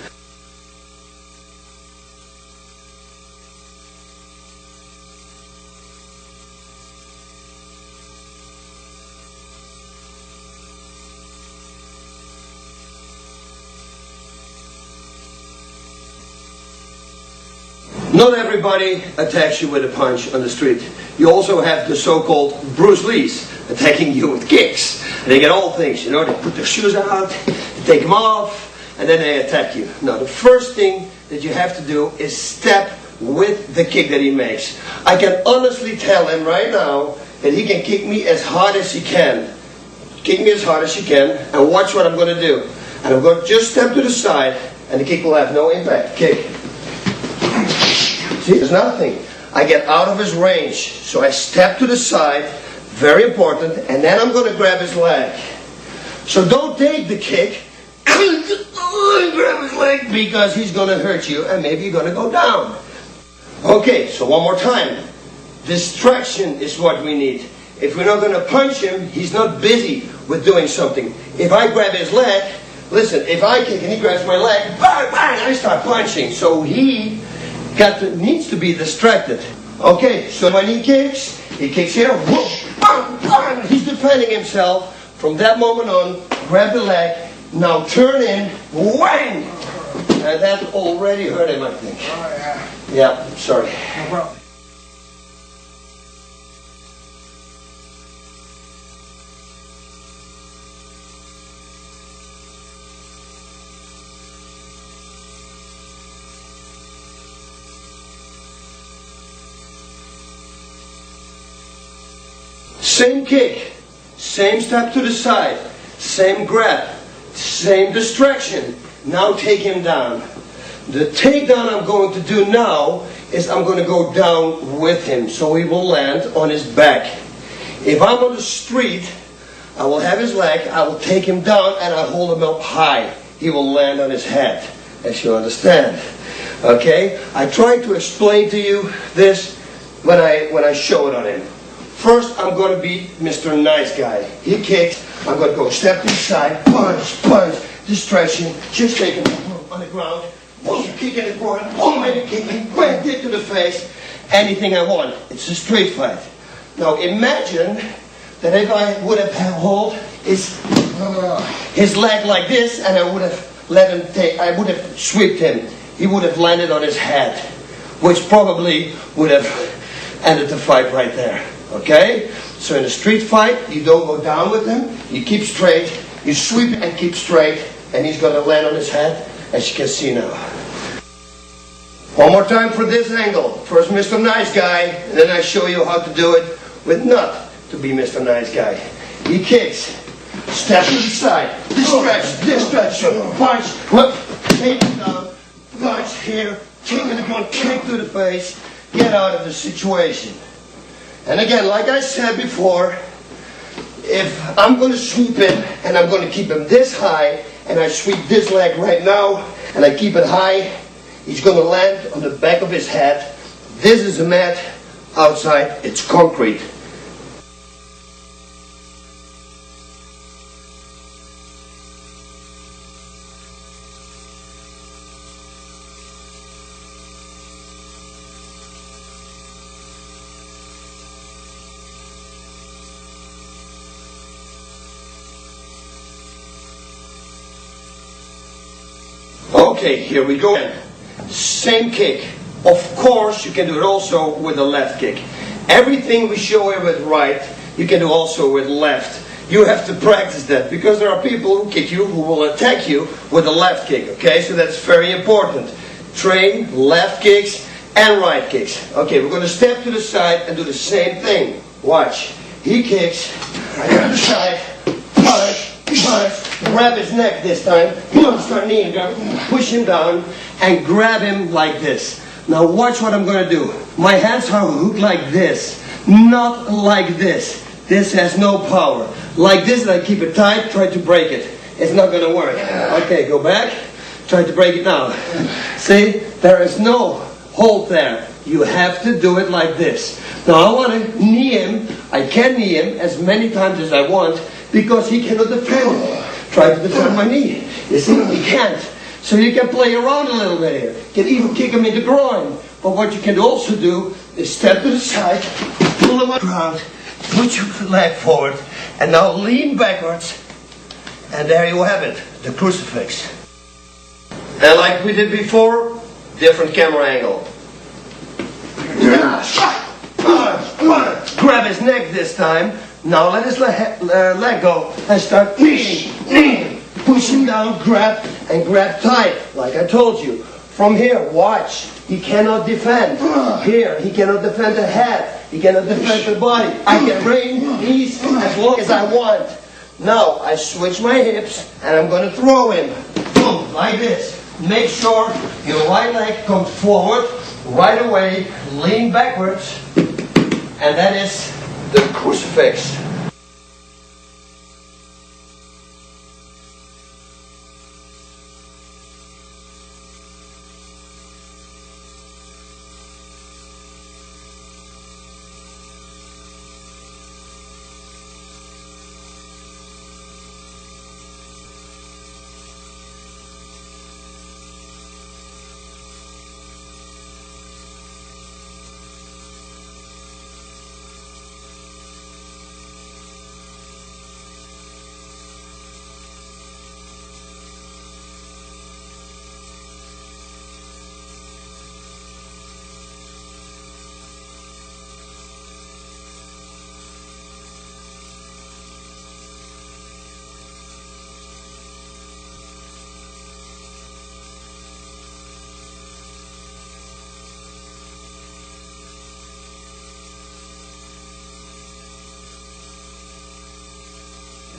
Not everybody attacks you with a punch on the street. You also have the so-called Bruce Lees attacking you with kicks. And they get all things, you know, they put their shoes out, they take them off, and then they attack you. Now, the first thing that you have to do is step with the kick that he makes. I can honestly tell him right now that he can kick me as hard as he can. Kick me as hard as he can, and watch what I'm going to do. And I'm going to just step to the side, and the kick will have no impact. Kick. See, there's nothing. I get out of his range, so I step to the side, very important, and then I'm going to grab his leg. So don't take the kick, grab his leg, because he's going to hurt you, and maybe you're going to go down. Okay, so one more time. Distraction is what we need. If we're not going to punch him, he's not busy with doing something. If I grab his leg, listen, if I kick and he grabs my leg, bang, bang, I start punching. So he needs to be distracted. Okay, so when he kicks here, whoop, bang, bang, he's defending himself. From that moment on, grab the leg, now turn in, whang! And that already hurt him, I think.
Oh, yeah.
Yeah, sorry.
No problem.
Same kick, same step to the side, same grab, same distraction. Now take him down. The takedown I'm going to do now is I'm going to go down with him so he will land on his back. If I'm on the street, I will have his leg, I will take him down and I hold him up high. He will land on his head, as you understand. Okay? I try to explain to you this when I show it on him. First, I'm going to beat Mr. Nice Guy. He kicks. I'm going to go step to the side, punch, punch, distraction, just take him on the ground, boom, kick in the groin, boom, and kick him, bam, kick to the face, anything I want. It's a street fight. Now imagine that if I would have held his leg like this, and I would have let him I would have swept him. He would have landed on his head, which probably would have ended the fight right there. Okay? So in a street fight, you don't go down with him, you keep straight, you sweep and keep straight, and he's going to land on his head, as you can see now. One more time for this angle. First Mr. Nice Guy, and then I show you how to do it with not to be Mr. Nice Guy. He kicks, step to the side, this stretch, punch, whoop, take him down, punch here, kick in the front, kick to the face, get out of the situation. And again, like I said before, if I'm going to sweep him and I'm going to keep him this high, and I sweep this leg right now, and I keep it high, he's going to land on the back of his head. This is a mat, outside it's concrete. Okay, here we go. Same kick. Of course, you can do it also with the left kick. Everything we show here with right, you can do also with left. You have to practice that, because there are people who kick you, who will attack you with the left kick, okay? So that's very important. Train left kicks and right kicks. Okay, we're going to step to the side and do the same thing. Watch. He kicks, I go to the side, punch, grab his neck this time, start kneeing, push him down, and grab him like this. Now watch what I'm going to do. My hands are hooked like this, not like this. This has no power. Like this, and I keep it tight, try to break it. It's not going to work. Okay, go back, try to break it now. See, there is no hold there. You have to do it like this. Now I want to knee him. I can knee him as many times as I want, because he cannot defend it. Try to defend my knee. You see, he can't. So you can play around a little bit here. You can even kick him in the groin. But what you can also do is step to the side, pull him around, put your leg forward, and now lean backwards. And there you have it, the crucifix. And like we did before, different camera angle. Grab his neck this time. Now let his leg go and start kneeing. Push him down, grab, and grab tight, like I told you. From here, watch. He cannot defend. Here, he cannot defend the head. He cannot defend the body. I can raise knees as long as I want. Now, I switch my hips, and I'm going to throw him. Boom, like this. Make sure your right leg comes forward right away, lean backwards, and that is the crucifix.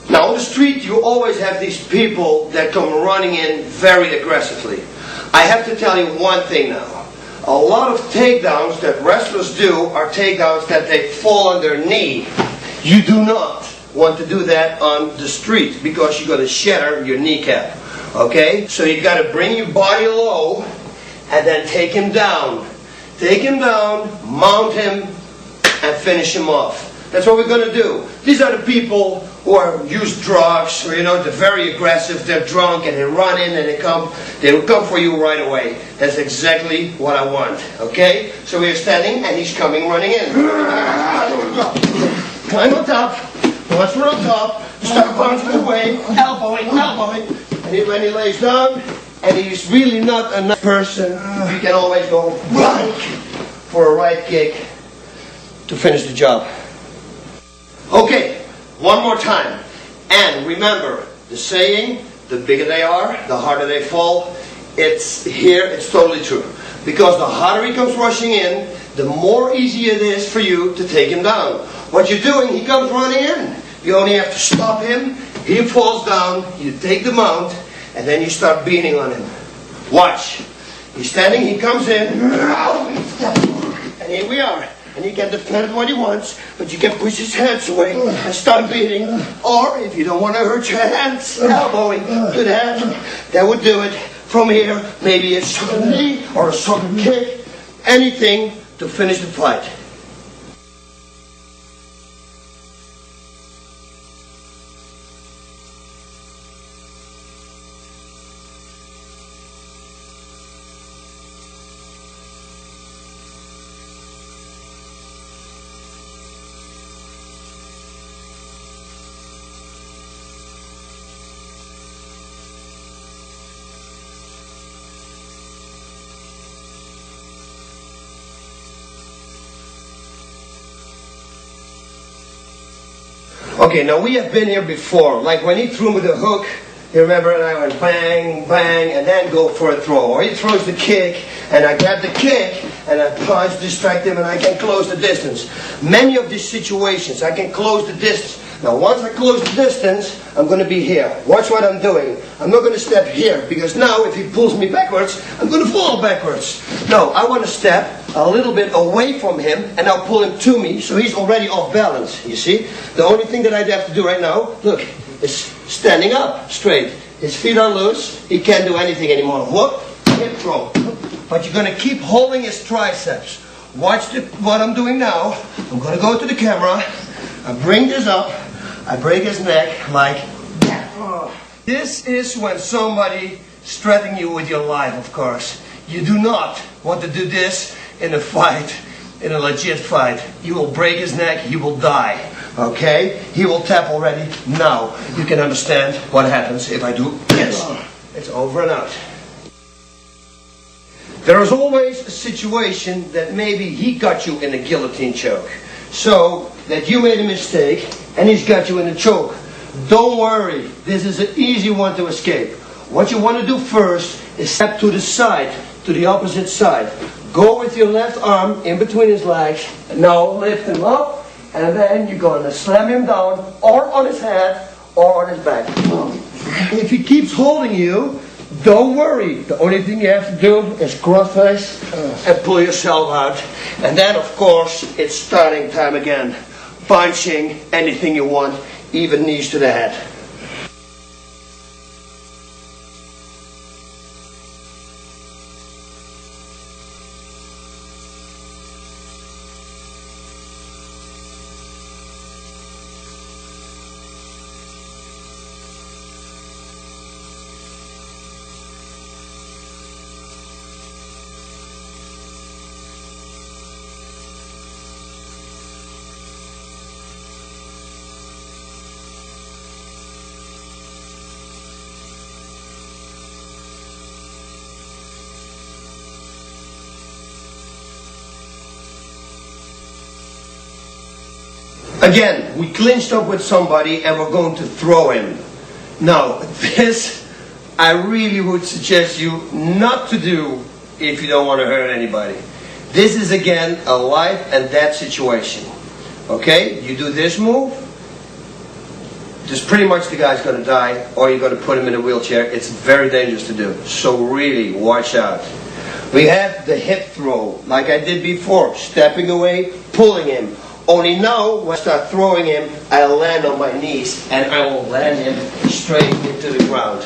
Now on the street you always have these people that come running in very aggressively. I have to tell you one thing now. A lot of takedowns that wrestlers do are takedowns that they fall on their knee. You do not want to do that on the street, because you're going to shatter your kneecap. Okay? So you got to bring your body low and then take him down. Take him down, mount him, and finish him off. That's what we're going to do. These are the people who use drugs, or they're very aggressive, they're drunk, and they run in and they will come for you right away. That's exactly what I want, okay? So we're standing, and he's coming running in. Climb on top. Once we're on top, start bouncing away, elbowing. And when he lays down, and he's really not a nice person, you can always go right for a right kick to finish the job. Okay, one more time. And remember, the saying, the bigger they are, the harder they fall. It's totally true. Because the harder he comes rushing in, the more easy it is for you to take him down. What you're doing, he comes running in. You only have to stop him, he falls down, you take the mount, and then you start beating on him. Watch. He's standing, he comes in, and here we are. And he can defend what he wants, but you can push his hands away and start beating. Or, if you don't want to hurt your hands, elbowing, good hand. That would do it. From here, maybe a sudden knee or a sudden kick. Anything to finish the fight. Okay, now we have been here before. Like when he threw me the hook, you remember, and I went bang, bang, and then go for a throw. Or he throws the kick, and I grab the kick, and I punch, distract him, and I can close the distance. Many of these situations, I can close the distance. Now, once I close the distance, I'm going to be here. Watch what I'm doing. I'm not going to step here, because now if he pulls me backwards, I'm going to fall backwards. No, I want to step a little bit away from him, and I'll pull him to me, so he's already off balance, you see? The only thing that I'd have to do right now, look, is standing up straight. His feet are loose, he can't do anything anymore. Whoop, hip throw. But you're going to keep holding his triceps. Watch what I'm doing now. I'm going to go to the camera, I bring this up, I break his neck like that. This is when somebody is threatening you with your life, of course. You do not want to do this in a fight, in a legit fight. You will break his neck, he will die. Okay? He will tap already. Now you can understand what happens if I do this. It's over and out. There is always a situation that maybe he got you in a guillotine choke. So that you made a mistake and he's got you in a choke. Don't worry, this is an easy one to escape. What you want to do first is step to the side, to the opposite side. Go with your left arm in between his legs. Now lift him up, and then you're going to slam him down, or on his head, or on his back. If he keeps holding you, don't worry. The only thing you have to do is cross-face and pull yourself out. And then, of course, it's starting time again. Punching anything you want, even knees to the head. Again, we clinched up with somebody and we're going to throw him. Now, this I really would suggest you not to do if you don't want to hurt anybody. This is again a life and death situation. Okay? You do this move, just pretty much the guy's going to die, or you're going to put him in a wheelchair. It's very dangerous to do. So really, watch out. We have the hip throw, like I did before, stepping away, pulling him. Only now, when I start throwing him, I'll land on my knees and I will land him straight into the ground.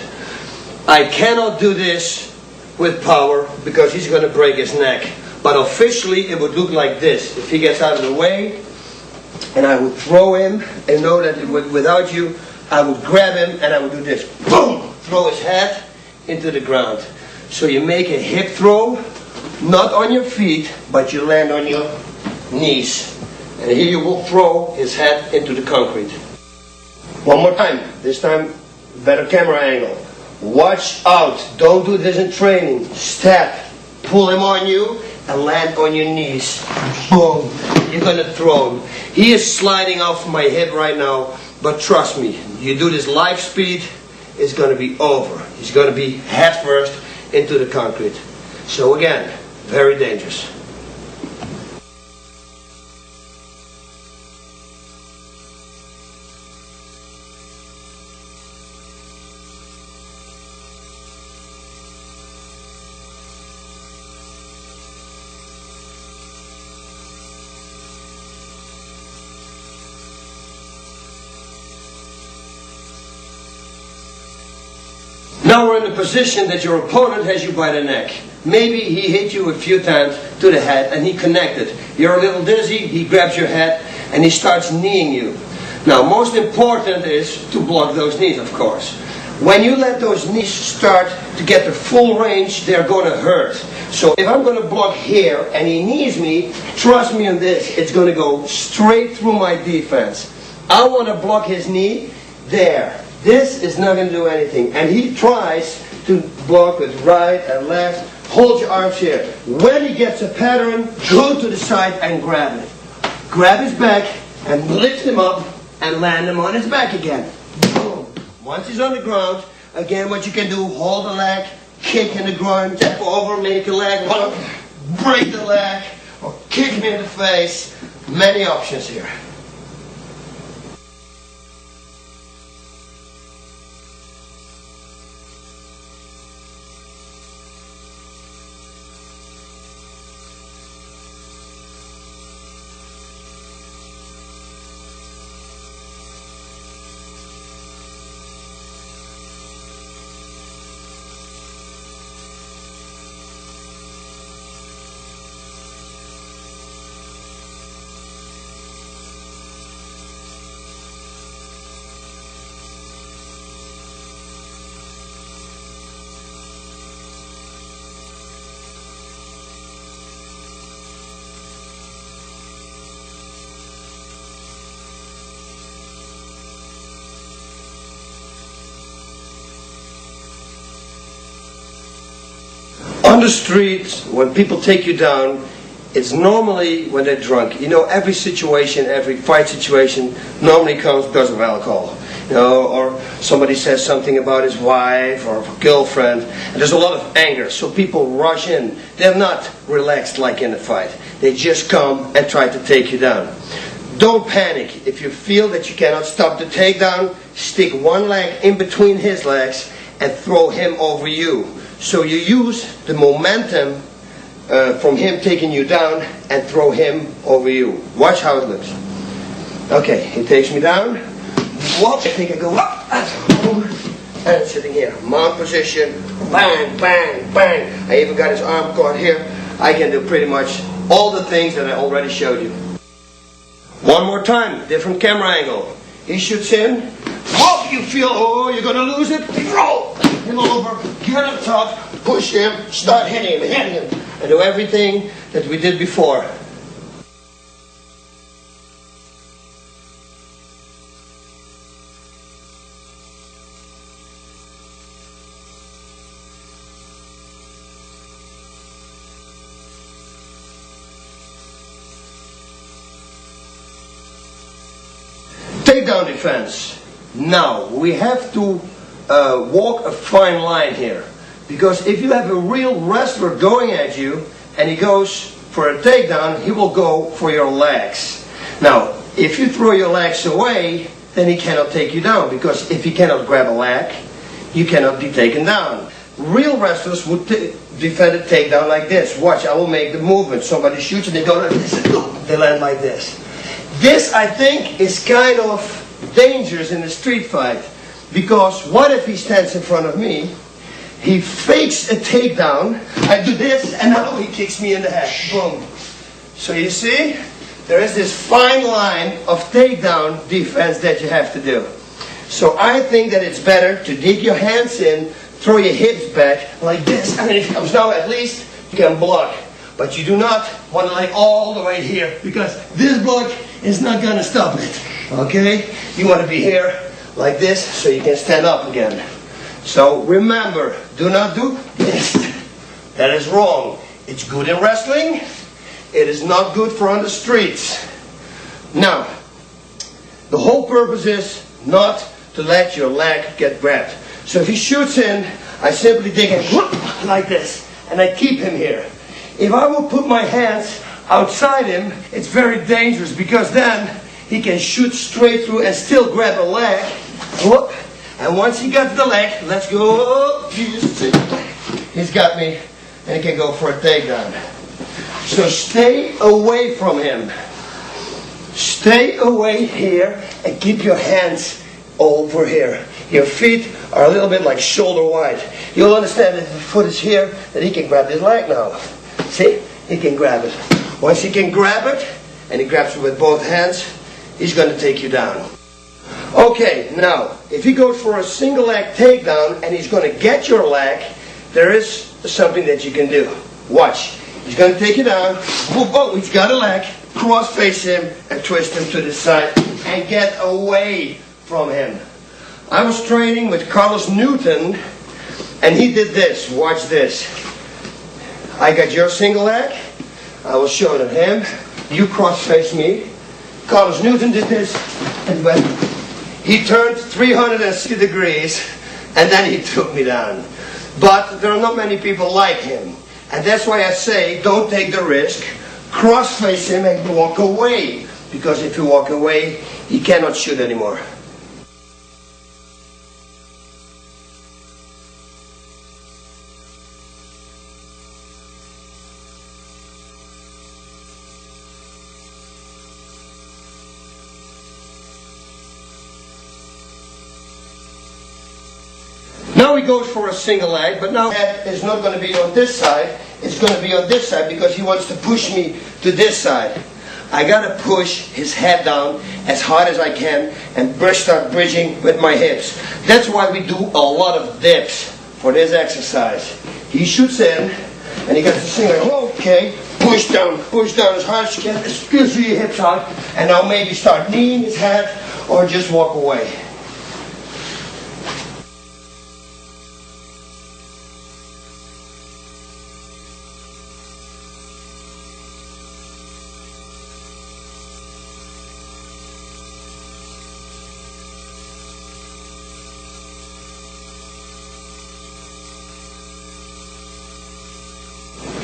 I cannot do this with power because he's going to break his neck. But officially, it would look like this. If he gets out of the way, and I would throw him, and know that without you, I would grab him and I would do this. Boom! Throw his head into the ground. So you make a hip throw, not on your feet, but you land on your knees. And here you will throw his head into the concrete. One more time. This time, better camera angle. Watch out. Don't do this in training. Step. Pull him on you and land on your knees. Boom. You're going to throw him. He is sliding off my hip right now, but trust me, you do this live speed, it's going to be over. He's going to be head first into the concrete. So again, very dangerous. Now we're in the position that your opponent has you by the neck. Maybe he hit you a few times to the head and he connected. You're a little dizzy, he grabs your head and he starts kneeing you. Now most important is to block those knees, of course. When you let those knees start to get the full range, they're going to hurt. So if I'm going to block here and he knees me, trust me on this, it's going to go straight through my defense. I want to block his knee there. This is not going to do anything. And he tries to block with right and left. Hold your arms here. When he gets a pattern, go to the side and grab it. Grab his back and lift him up and land him on his back again. Boom. Once he's on the ground, again what you can do, hold the leg, kick in the groin, step over, make a leg, break the leg, or kick him in the face. Many options here. On the street, when people take you down, it's normally when they're drunk. You know, every situation, every fight situation normally comes because of alcohol. You know, or somebody says something about his wife or girlfriend, and there's a lot of anger, so people rush in. They're not relaxed like in a fight. They just come and try to take you down. Don't panic. If you feel that you cannot stop the takedown, stick one leg in between his legs and throw him over you. So you use the momentum from him taking you down and throw him over you. Watch how it looks. Okay, he takes me down. Whoop, I think I go up. And it's sitting here. Mount position. Bang, bang, bang. I even got his arm caught here. I can do pretty much all the things that I already showed you. One more time, different camera angle. He shoots in. Whoop, you feel, oh, you're going to lose it. Roll him over, get up top, push him, start hitting him, and do everything that we did before. Takedown defense. Now, we have to walk a fine line here. Because if you have a real wrestler going at you and he goes for a takedown, he will go for your legs. Now, if you throw your legs away, then he cannot take you down. Because if he cannot grab a leg, you cannot be taken down. Real wrestlers would defend a takedown like this. Watch, I will make the movement. Somebody shoots and they go like this. They land like this. This, I think, is kind of dangerous in a street fight. Because what if he stands in front of me, he fakes a takedown, I do this, and now he kicks me in the head. Boom. So you see, there is this fine line of takedown defense that you have to do. So I think that it's better to dig your hands in, throw your hips back like this, and when it comes down, at least you can block. But you do not want to lay all the way here, because this block is not going to stop it. Okay? You want to be here like this so you can stand up again. So remember, do not do this. That is wrong. It's good in wrestling. It is not good for on the streets. Now, the whole purpose is not to let your leg get grabbed. So if he shoots in, I simply dig him like this, and I keep him here. If I will put my hands outside him, it's very dangerous, because then he can shoot straight through and still grab a leg. Whoop. And once he got the leg, let's go. He's got me, and he can go for a takedown. So stay away from him. Stay away here and keep your hands over here. Your feet are a little bit like shoulder wide. You'll understand that if the foot is here, that he can grab his leg now. See? He can grab it. Once he can grab it, and he grabs it with both hands, he's going to take you down. Okay, now, if he goes for a single leg takedown and he's going to get your leg, there is something that you can do. Watch. He's going to take you down. Oh, he's got a leg. Cross face him and twist him to the side and get away from him. I was training with Carlos Newton, and he did this. Watch this. I got your single leg. I will show it to him. You cross face me. Carlos Newton did this, and when he turned 360 degrees, and then he took me down. But there are not many people like him. And that's why I say, don't take the risk. Cross face him and walk away. Because if you walk away, he cannot shoot anymore. Now he goes for a single leg, but now head is not going to be on this side, it's going to be on this side because he wants to push me to this side. I got to push his head down as hard as I can and start bridging with my hips. That's why we do a lot of dips for this exercise. He shoots in, and he gets the single, okay, push down as hard as you can, squeeze your hips out, and now maybe start kneeing his head or just walk away.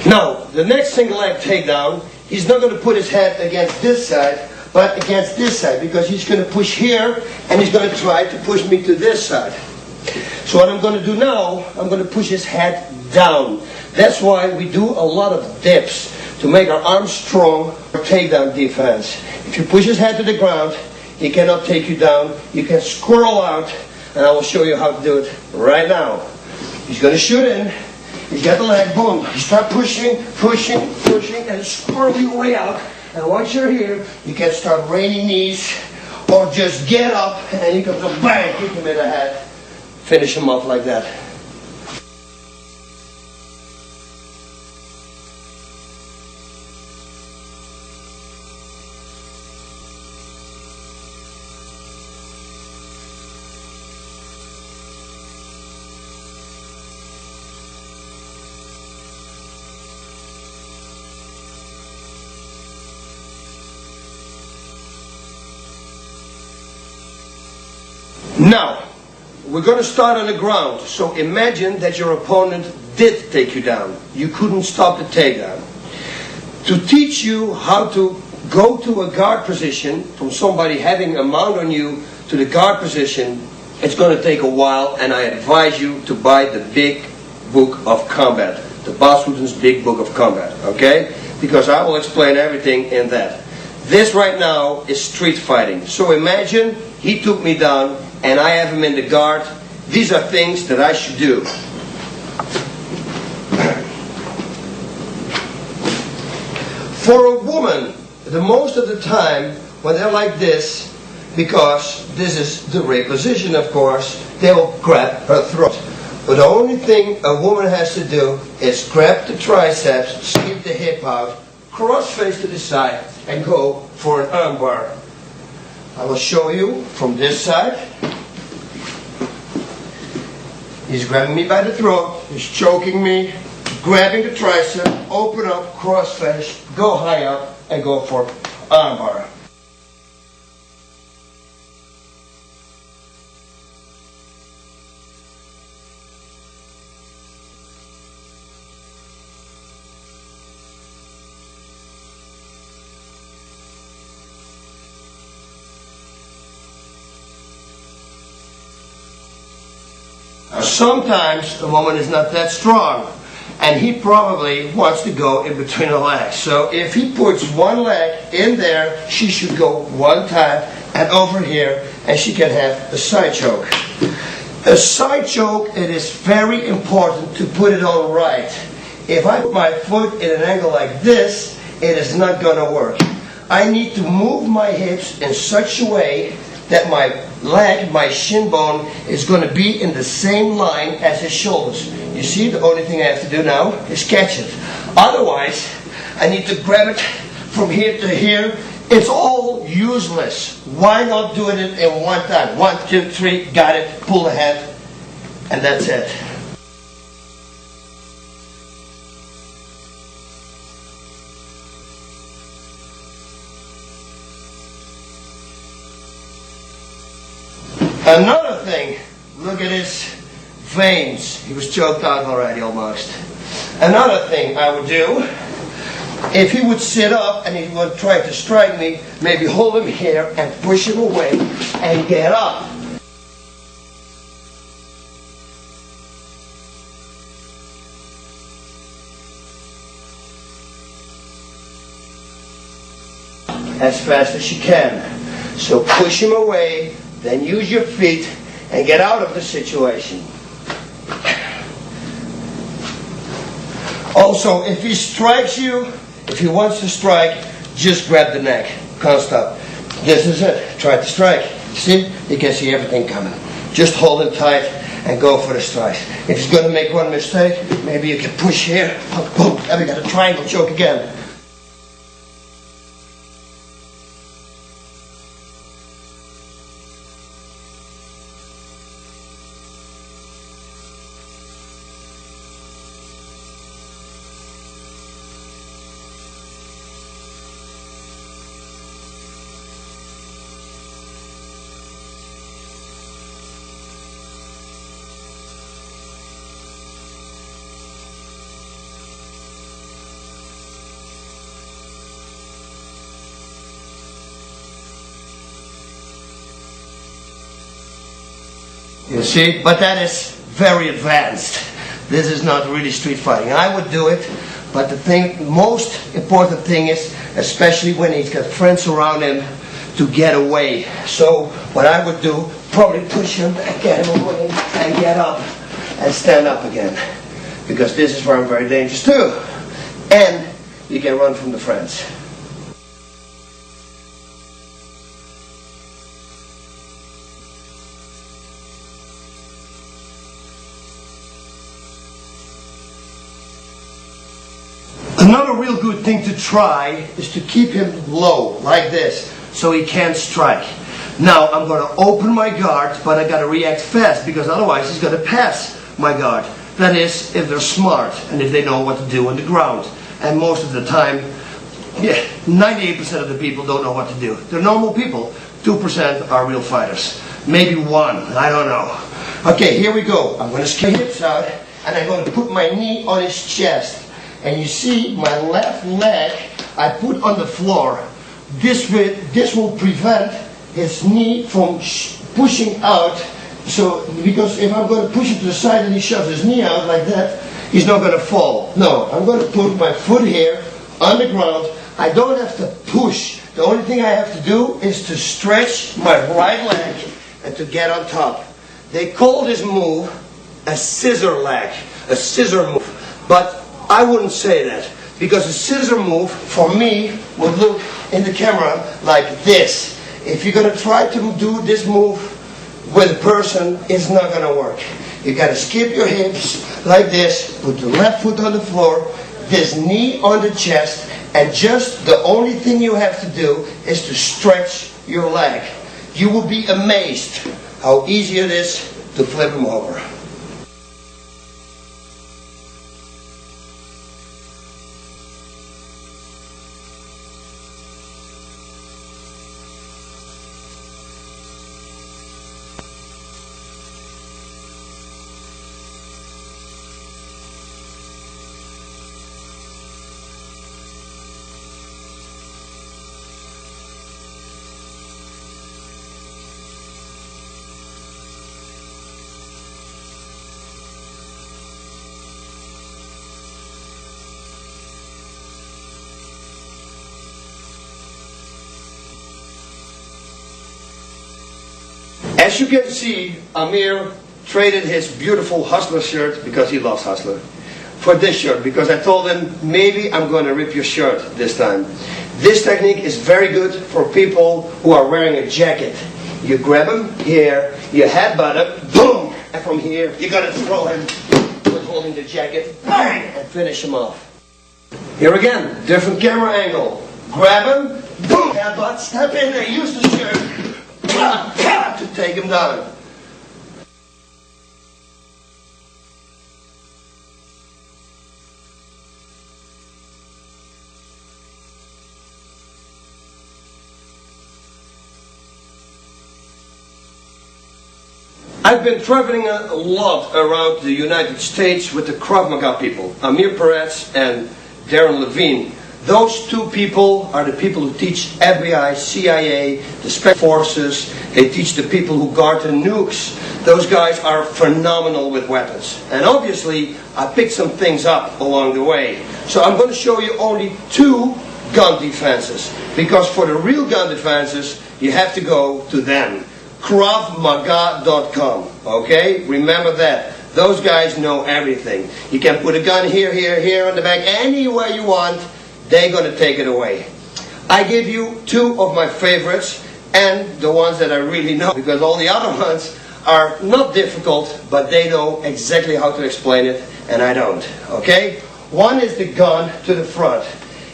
Now, the next single leg takedown, he's not going to put his head against this side, but against this side, because he's going to push here, and he's going to try to push me to this side. So what I'm going to do now, I'm going to push his head down. That's why we do a lot of dips, to make our arms strong for takedown defense. If you push his head to the ground, he cannot take you down. You can squirrel out, and I will show you how to do it right now. He's going to shoot in. He's got the leg, boom. You start pushing, and squirrel your way out. And once you're here, you can start raining knees, or just get up, and he comes up, bang, kick him in the head. Finish him off like that. Now, we're going to start on the ground. So imagine that your opponent did take you down. You couldn't stop the takedown. To teach you how to go to a guard position, from somebody having a mount on you to the guard position, it's going to take a while, and I advise you to buy the big book of combat. The Bas Rutten's Big Book of Combat, okay? Because I will explain everything in that. This right now is street fighting. So imagine he took me down, and I have him in the guard. These are things that I should do. For a woman the most of the time when they're like this, because this is the rape position, of course, they will grab her throat. But the only thing a woman has to do is grab the triceps, skip the hip out, cross face to the side, and go for an armbar. I will show you from this side. He's grabbing me by the throat, he's choking me, grabbing the tricep, open up, cross face, go high up, and go for armbar. Sometimes a woman is not that strong, and he probably wants to go in between the legs. So if he puts one leg in there, she should go one time and over here, and she can have a side choke. A side choke, it is very important to put it on right. If I put my foot in an angle like this, it is not going to work. I need to move my hips in such a way that my leg, my shin bone, is going to be in the same line as his shoulders. You see, the only thing I have to do now is catch it. Otherwise, I need to grab it from here to here. It's all useless. Why not do it in one time? 1, 2, 3, got it, pull ahead, and that's it. Another thing, look at his veins. He was choked out already almost. Another thing I would do, if he would sit up and he would try to strike me, maybe hold him here and push him away and get up. As fast as you can. So push him away, then use your feet and get out of the situation. Also, if he strikes you, if he wants to strike, just grab the neck. Can't stop. This is it. Try to strike. See? You can see everything coming. Just hold him tight and go for the strike. If he's going to make one mistake, maybe you can push here. Boom. And we got a triangle choke again. You see, but that is very advanced. This is not really street fighting. I would do it, but the most important thing is, especially when he's got friends around him, to get away. So what I would do, probably push him and get him away and get up and stand up again. Because this is where I'm very dangerous too. And you can run from the friends. Another real good thing to try is to keep him low, like this, so he can't strike. Now, I'm going to open my guard, but I got to react fast, because otherwise he's going to pass my guard. That is, if they're smart, and if they know what to do on the ground. And most of the time, 98% of the people don't know what to do. They're normal people. 2% are real fighters. Maybe 1, I don't know. Okay, here we go. I'm going to straight hips out, and I'm going to put my knee on his chest. And you see my left leg I put on the floor. This will prevent his knee from pushing out. So, because if I'm going to push it to the side and he shoves his knee out like that, he's not going to fall. No, I'm going to put my foot here on the ground. I don't have to push. The only thing I have to do is to stretch my right leg and to get on top. They call this move a scissor leg, a scissor move. But I wouldn't say that. Because a scissor move, for me, would look in the camera like this. If you're going to try to do this move with a person, it's not going to work. You got to skip your hips like this, put the left foot on the floor, this knee on the chest, and just the only thing you have to do is to stretch your leg. You will be amazed how easy it is to flip them over. As you can see, Amir traded his beautiful Hustler shirt, because he loves Hustler, for this shirt, because I told him, maybe I'm going to rip your shirt this time. This technique is very good for people who are wearing a jacket. You grab him here, you headbutt him, boom! And from here, you got to throw him with holding the jacket, bang! And finish him off. Here again, different camera angle. Grab him, boom! Headbutt, step in and use the shirt to take him down. I've been traveling a lot around the United States with the Krav Maga people, Amir Peretz and Darren Levine. Those two people are the people who teach FBI, CIA, the Special Forces. They teach the people who guard the nukes. Those guys are phenomenal with weapons. And obviously, I picked some things up along the way. So I'm going to show you only 2 gun defenses. Because for the real gun defenses, you have to go to them. KravMaga.com. Okay? Remember that. Those guys know everything. You can put a gun here, here, here on the back, anywhere you want. They're going to take it away. I give you 2 of my favorites and the ones that I really know, because all the other ones are not difficult, but they know exactly how to explain it and I don't. Okay? One is the gun to the front.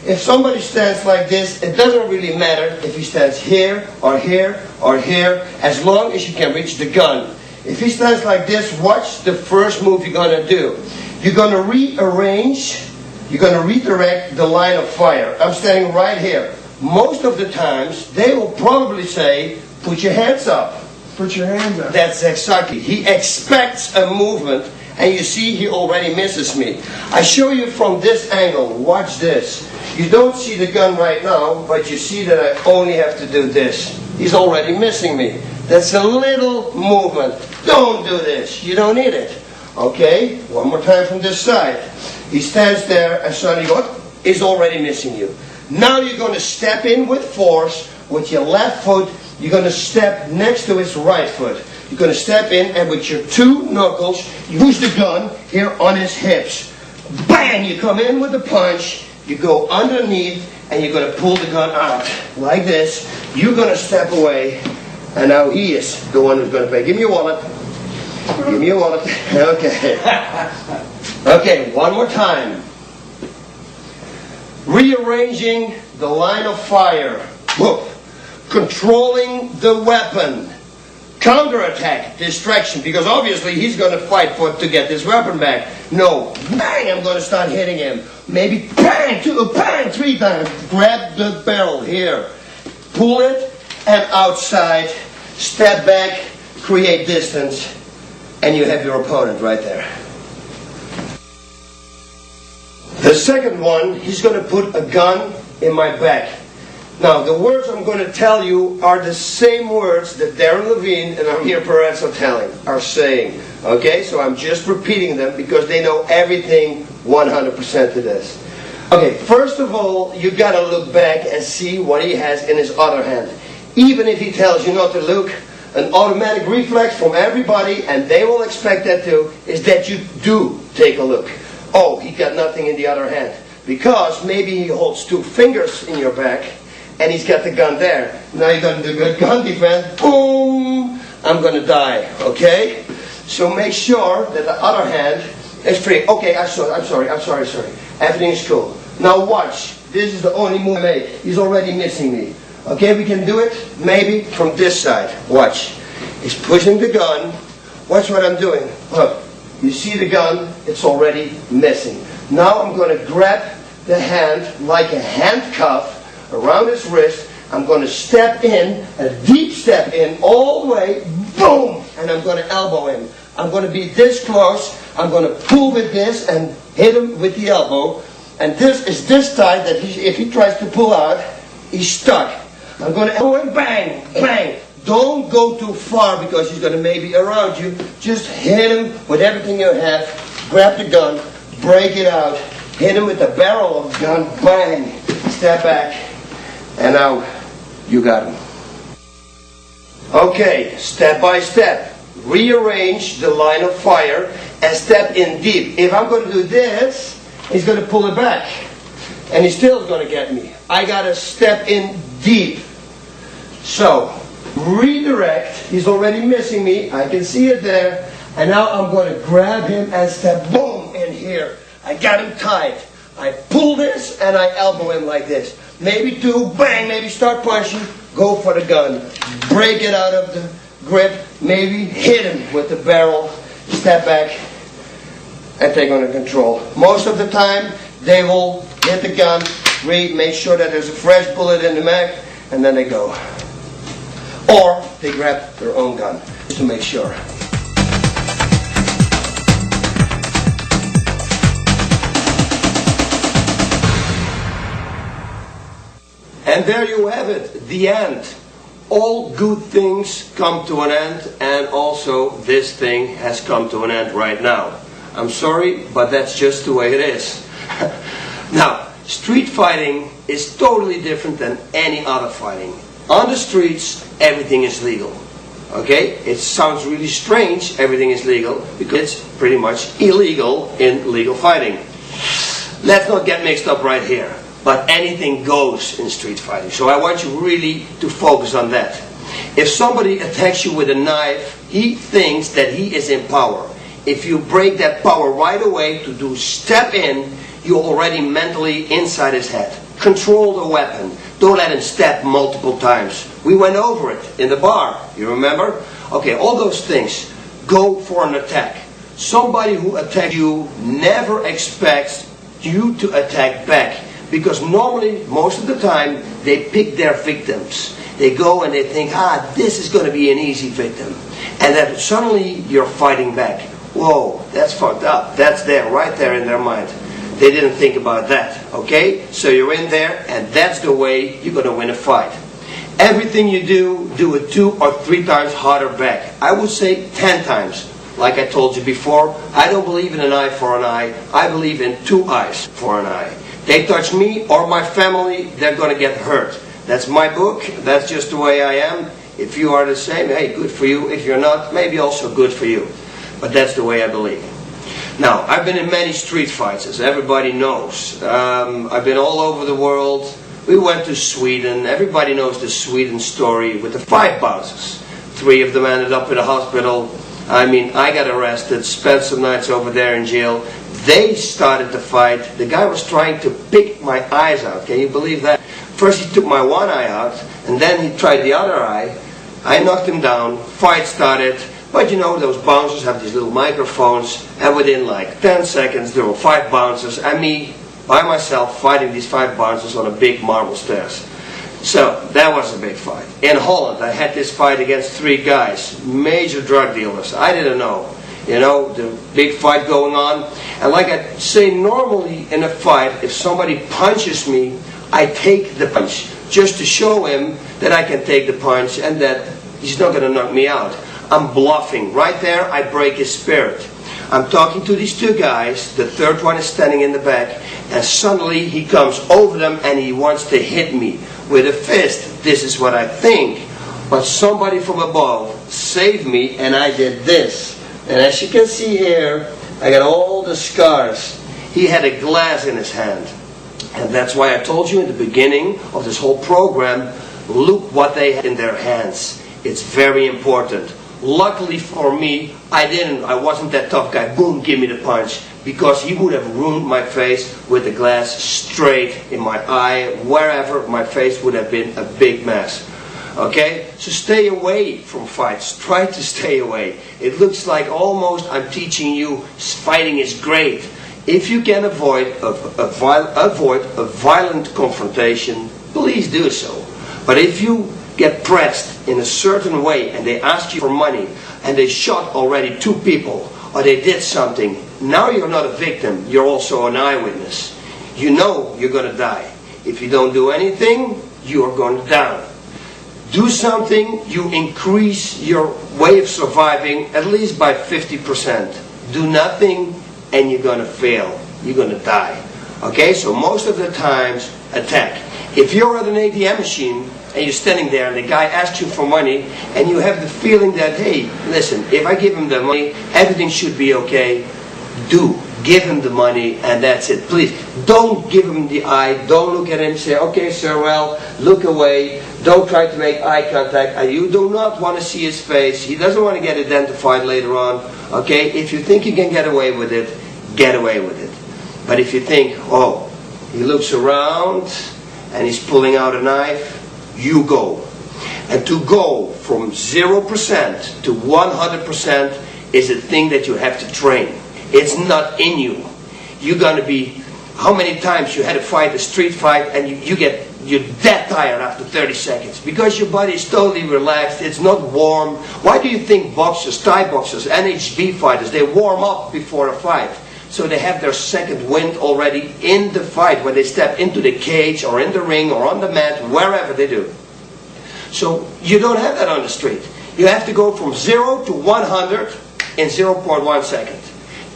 If somebody stands like this, it doesn't really matter if he stands here or here or here, as long as you can reach the gun. If he stands like this, watch the first move you're going to do. You're going to rearrange. You're going to redirect the line of fire. I'm standing right here. Most of the times, they will probably say, put your hands up.
Put your hands up.
That's exactly. He expects a movement, and you see he already misses me. I show you from this angle. Watch this. You don't see the gun right now, but you see that I only have to do this. He's already missing me. That's a little movement. Don't do this. You don't need it. Okay? One more time from this side. He stands there and suddenly he's already missing you. Now you're going to step in with force with your left foot. You're going to step next to his right foot. You're going to step in and with your 2 knuckles, use the gun here on his hips. Bang! You come in with a punch. You go underneath and you're going to pull the gun out like this. You're going to step away. And now he is the one who's going to pay. Give me your wallet. Give me your wallet. Okay. Okay, one more time. Rearranging the line of fire. Whoop. Controlling the weapon. Counterattack, distraction, because obviously he's going to fight to get this weapon back. No, bang, I'm going to start hitting him. Maybe bang, 2, bang, 3 times. Grab the barrel here. Pull it and outside. Step back, create distance, and you have your opponent right there. The second one, he's going to put a gun in my back. Now, the words I'm going to tell you are the same words that Darren Levine and Amir Peretz are saying. Okay, so I'm just repeating them because they know everything 100% to this. Okay, first of all, you got to look back and see what he has in his other hand. Even if he tells you not to look, an automatic reflex from everybody, and they will expect that too, is that you do take a look. Oh, he got nothing in the other hand. Because maybe he holds two fingers in your back and he's got the gun there. Now you're going to do good gun defense. Boom! I'm going to die, okay? So make sure that the other hand is free. Okay, I'm sorry. Everything is cool. Now watch. This is the only move I make. He's already missing me. Okay, we can do it maybe from this side. Watch. He's pushing the gun. Watch what I'm doing. Look. You see the gun? It's already missing. Now I'm going to grab the hand like a handcuff around his wrist. I'm going to step in, a deep step in, all the way, boom! And I'm going to elbow him. I'm going to be this close. I'm going to pull with this and hit him with the elbow. And this is this tight that if he tries to pull out, he's stuck. I'm going to elbow him, bang, bang. Don't go too far because he's going to maybe around you. Just hit him with everything you have. Grab the gun, break it out, hit him with the barrel of the gun, bang, step back, and now you got him. Okay, step by step. Rearrange the line of fire and step in deep. If I'm going to do this, he's going to pull it back. And he's still going to get me. I got to step in deep. So, redirect. He's already missing me. I can see it there. And now I'm going to grab him and step, boom, in here. I got him tight. I pull this and I elbow him like this. Maybe two, bang, maybe start punching. Go for the gun. Break it out of the grip. Maybe hit him with the barrel. Step back and take under control. Most of the time, they will hit the gun, make sure that there's a fresh bullet in the mag, and then they go. Or they grab their own gun, just to make sure. And there you have it, the end. All good things come to an end, and also this thing has come to an end right now. I'm sorry, but that's just the way it is. Now, street fighting is totally different than any other fighting. On the streets, everything is legal. Okay? It sounds really strange, everything is legal, because it's pretty much illegal in legal fighting. Let's not get mixed up right here. But anything goes in street fighting. So I want you really to focus on that. If somebody attacks you with a knife, he thinks that he is in power. If you break that power right away to do step in, you're already mentally inside his head. Control the weapon. Don't let him step multiple times. We went over it in the bar. You remember? Okay, all those things. Go for an attack. Somebody who attacks you never expects you to attack back. Because normally, most of the time, they pick their victims. They go and they think, this is going to be an easy victim. And then suddenly you're fighting back. Whoa, that's fucked up. That's there, right there in their mind. They didn't think about that, okay? So you're in there, and that's the way you're going to win a fight. Everything you do it 2 or 3 times harder back. I would say 10 times. Like I told you before, I don't believe in an eye for an eye. I believe in 2 eyes for an eye. They touch me or my family, they're going to get hurt. That's my book. That's just the way I am. If you are the same, hey, good for you. If you're not, maybe also good for you. But that's the way I believe. Now, I've been in many street fights, as everybody knows. I've been all over the world. We went to Sweden. Everybody knows the Sweden story with the 5 bouncers. 3 of them ended up in the hospital. I mean, I got arrested, spent some nights over there in jail. They started the fight. The guy was trying to pick my eyes out. Can you believe that? First he took my one eye out, and then he tried the other eye. I knocked him down. Fight started. But you know, those bouncers have these little microphones, and within like 10 seconds there were 5 bouncers, and me, by myself, fighting these 5 bouncers on a big marble stairs. So, that was a big fight. In Holland, I had this fight against 3 guys, major drug dealers. I didn't know. You know, the big fight going on. And like I say, normally in a fight, if somebody punches me, I take the punch. Just to show him that I can take the punch and that he's not going to knock me out. I'm bluffing. Right there, I break his spirit. I'm talking to these 2 guys. The 3rd one is standing in the back. And suddenly he comes over them and he wants to hit me with a fist. This is what I think. But somebody from above saved me, and I did this. And as you can see here, I got all the scars. He had a glass in his hand. And that's why I told you in the beginning of this whole program, look what they had in their hands. It's very important. Luckily for me, I wasn't that tough guy, boom, give me the punch. Because he would have ruined my face with the glass straight in my eye, wherever my face would have been a big mess. Okay? So stay away from fights. Try to stay away. It looks like almost I'm teaching you fighting is great. If you can avoid a violent confrontation, please do so. But if you get pressed in a certain way and they ask you for money and they shot already 2 people or they did something, now you're not a victim, you're also an eyewitness. You know you're going to die. If you don't do anything, you are going to die. Do something, you increase your way of surviving at least by 50%. Do nothing and you're going to fail. You're going to die. Okay, so most of the times, attack. If you're at an ATM machine and you're standing there and the guy asks you for money and you have the feeling that, hey, listen, if I give him the money, everything should be okay, give him the money and that's it. Please, don't give him the eye, don't look at him and say, okay sir, well, look away, don't try to make eye contact. You do not want to see his face, he doesn't want to get identified later on. Okay, if you think you can get away with it, get away with it. But if you think, oh, he looks around and he's pulling out a knife, you go. And to go from 0% to 100% is a thing that you have to train. It's not in you. You're going to be, how many times you had to fight a street fight and you're dead tired after 30 seconds because your body is totally relaxed, it's not warm. Why do you think boxers, Thai boxers, NHB fighters, they warm up before a fight? So they have their second wind already in the fight when they step into the cage or in the ring or on the mat, wherever they do. So you don't have that on the street. You have to go from 0 to 100 in 0.1 second.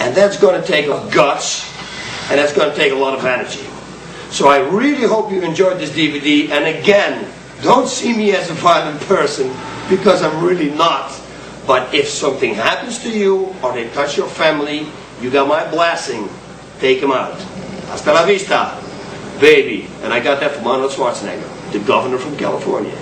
And that's going to take guts and that's going to take a lot of energy. So I really hope you enjoyed this DVD. And again, don't see me as a violent person because I'm really not. But if something happens to you or they touch your family, you got my blessing. Take them out. Hasta la vista, baby. And I got that from Arnold Schwarzenegger, the governor from California.